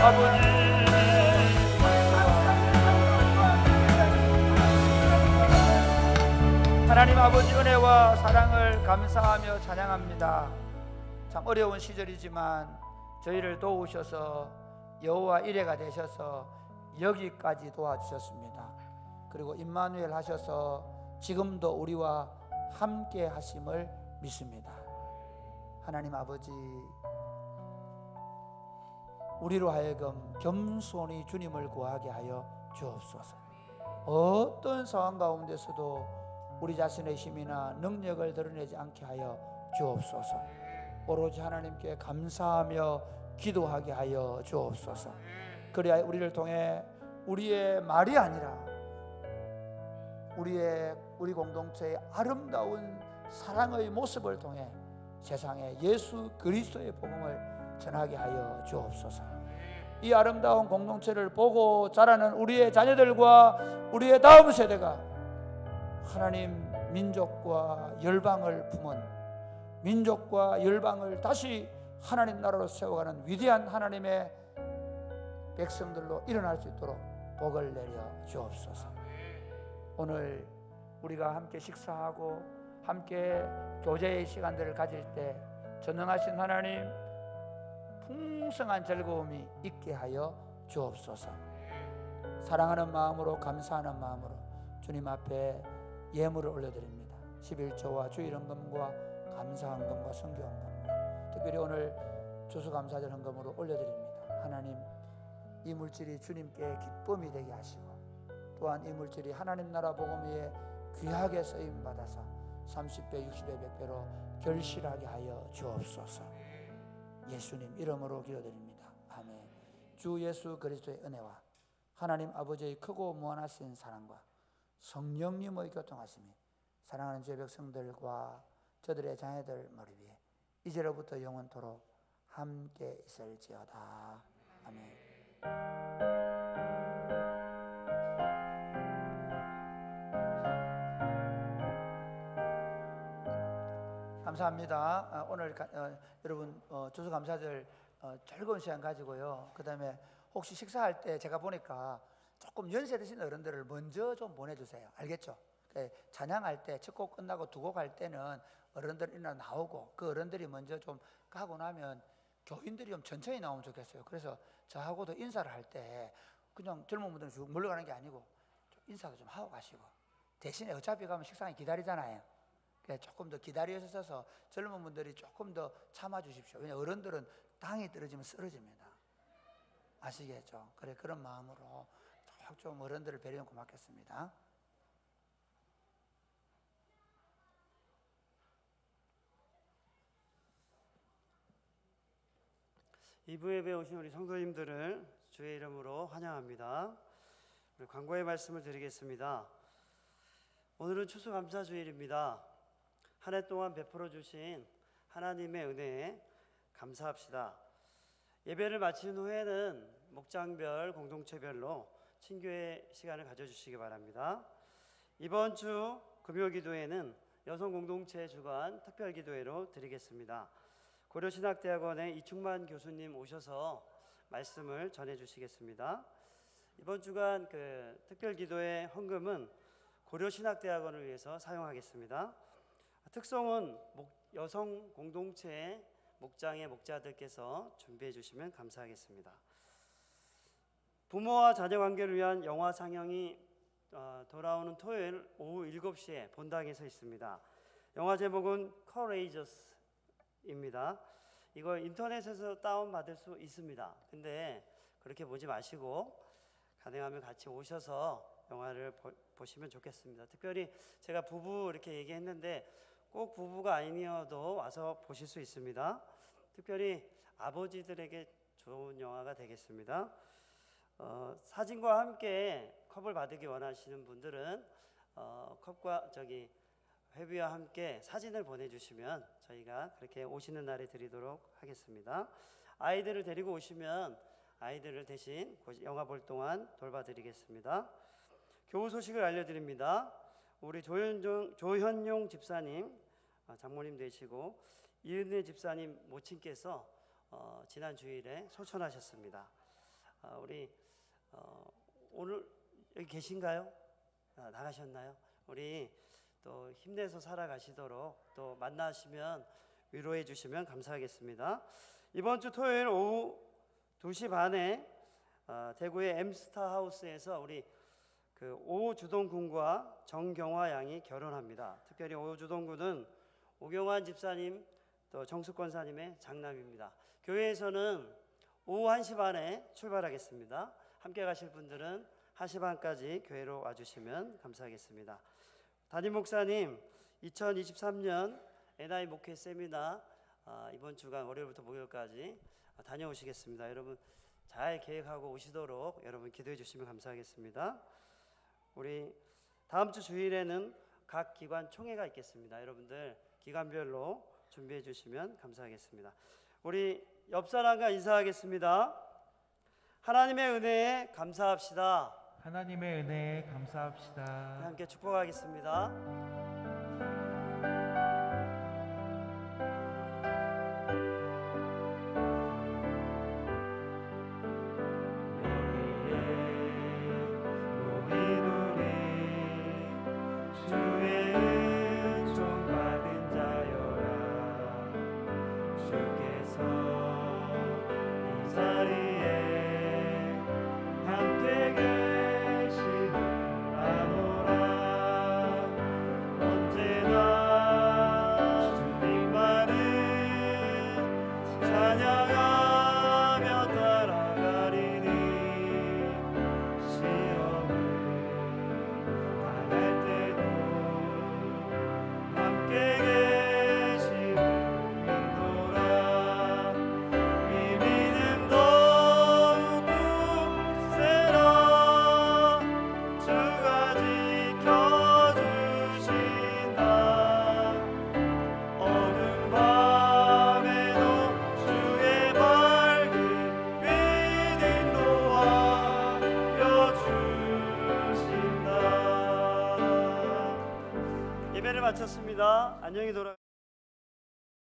아버지 하나님 아버지 은혜와 사랑을 감사하며 찬양합니다. 참 어려운 시절이지만 저희를 도우셔서 여호와 이레가 되셔서 여기까지 도와주셨습니다. 그리고 임마누엘 하셔서 지금도 우리와 함께 하심을 믿습니다. 하나님 아버지 우리로 하여금 겸손히 주님을 구하게 하여 주옵소서. 어떤 상황 가운데서도 우리 자신의 힘이나 능력을 드러내지 않게 하여 주옵소서. 오로지 하나님께 감사하며 기도하게 하여 주옵소서. 그래야 우리를 통해 우리의 말이 아니라 우리 공동체의 아름다운 사랑의 모습을 통해 세상에 예수 그리스도의 복음을 전하게 하여 주옵소서. 이 아름다운 공동체를 보고 자라는 우리의 자녀들과 우리의 다음 세대가 하나님 민족과 열방을 품은, 민족과 열방을 다시 하나님 나라로 세워가는 위대한 하나님의 백성들로 일어날 수 있도록 복을 내려 주옵소서. 오늘 우리가 함께 식사하고 함께 교제의 시간들을 가질 때 전능하신 하나님 풍성한 즐거움이 있게 하여 주옵소서. 사랑하는 마음으로, 감사하는 마음으로 주님 앞에 예물을 올려드립니다. 11조와 주일헌금과 감사헌금과 선교헌금과 특별히 오늘 추수감사절 헌금으로 올려드립니다. 하나님, 이 물질이 주님께 기쁨이 되게 하시고 또한 이 물질이 하나님 나라 복음에 귀하게 쓰임받아서 30배, 60배, 100배로 결실하게 하여 주옵소서. 예수님 이름으로 기도드립니다. 아멘. 주 예수 그리스도의 은혜와 하나님 아버지의 크고 무한하신 사랑과 성령님의 교통하심이 사랑하는 주의 백성들과 저들의 자녀들 머리 위에 이제로부터 영원토록 함께 있을지어다. 아멘. 감사합니다. 오늘 여러분 추수감사절 즐거운 시간 가지고요. 그 다음에 혹시 식사할 때 제가 보니까 조금 연세 드신 어른들을 먼저 좀 보내주세요. 알겠죠? 찬양할 때 첫 곡 끝나고 두 곡 할 때는 어른들 일어나 나오고 그 어른들이 먼저 좀 가고 나면 교인들이 좀 천천히 나오면 좋겠어요. 그래서 저하고도 인사를 할 때 그냥 젊은 분들은 쭉 물러가는 게 아니고 좀 인사도 좀 하고 가시고, 대신에 어차피 가면 식상이 기다리잖아요. 조금 더 기다려서 젊은 분들이 조금 더 참아 주십시오. 왜냐하면 어른들은 땅이 떨어지면 쓰러집니다. 아시겠죠? 그래, 그런 마음으로 좀 어른들을 배려하면 고맙겠습니다. 이부 예배에 오신 우리 성도님들을 주의 이름으로 환영합니다. 우리 광고의 말씀을 드리겠습니다. 오늘은 추수감사주일입니다. 한 해 동안 베풀어 주신 하나님의 은혜에 감사합시다. 예배를 마친 후에는 목장별, 공동체별로 친교회 시간을 가져주시기 바랍니다. 이번 주 금요기도회는 여성공동체 주간 특별기도회로 드리겠습니다. 고려신학대학원의 이충만 교수님 오셔서 말씀을 전해주시겠습니다. 이번 주간 특별기도회 헌금은 고려신학대학원을 위해서 사용하겠습니다. 특송은 여성 공동체 목장의 목자들께서 준비해 주시면 감사하겠습니다. 부모와 자녀 관계를 위한 영화 상영이 돌아오는 토요일 오후 7시에 본당에서 있습니다. 영화 제목은 Courageous입니다. 이거 인터넷에서 다운받을 수 있습니다. 근데 그렇게 보지 마시고 가능하면 같이 오셔서 영화를 보시면 좋겠습니다. 특별히 제가 부부 이렇게 얘기했는데 꼭 부부가 아니어도 와서 보실 수 있습니다. 특별히 아버지들에게 좋은 영화가 되겠습니다. 사진과 함께 컵을 받기 원하시는 분들은 컵과 회비와 함께 사진을 보내주시면 저희가 그렇게 오시는 날에 드리도록 하겠습니다. 아이들을 데리고 오시면 아이들을 대신 영화 볼 동안 돌봐드리겠습니다. 교우 소식을 알려드립니다. 우리 조현용 집사님 장모님 되시고 이은혜 집사님 모친께서 지난 주일에 소천하셨습니다. 우리 오늘 여기 계신가요? 나가셨나요? 우리 또 힘내서 살아가시도록 또 만나시면 위로해 주시면 감사하겠습니다. 이번 주 토요일 오후 2시 반에 대구의 엠스타 하우스에서 우리 오주동 군과 정경화 양이 결혼합니다. 특별히 오주동 군은 오경환 집사님 또 정숙 권사님의 장남입니다. 교회에서는 오후 1시 반에 출발하겠습니다. 함께 가실 분들은 1시 반까지 교회로 와주시면 감사하겠습니다. 담임 목사님 2023년 NI 목회 세미나 이번 주간 월요일부터 목요일까지 다녀오시겠습니다. 여러분 잘 계획하고 오시도록 여러분 기도해 주시면 감사하겠습니다. 우리 다음 주 주일에는 각 기관 총회가 있겠습니다. 여러분들 기관별로 준비해 주시면 감사하겠습니다. 우리 옆 사람과 인사하겠습니다. 하나님의 은혜에 감사합시다. 하나님의 은혜에 감사합시다. 함께 축복하겠습니다. 예배를 마쳤습니다. 안녕히 돌아.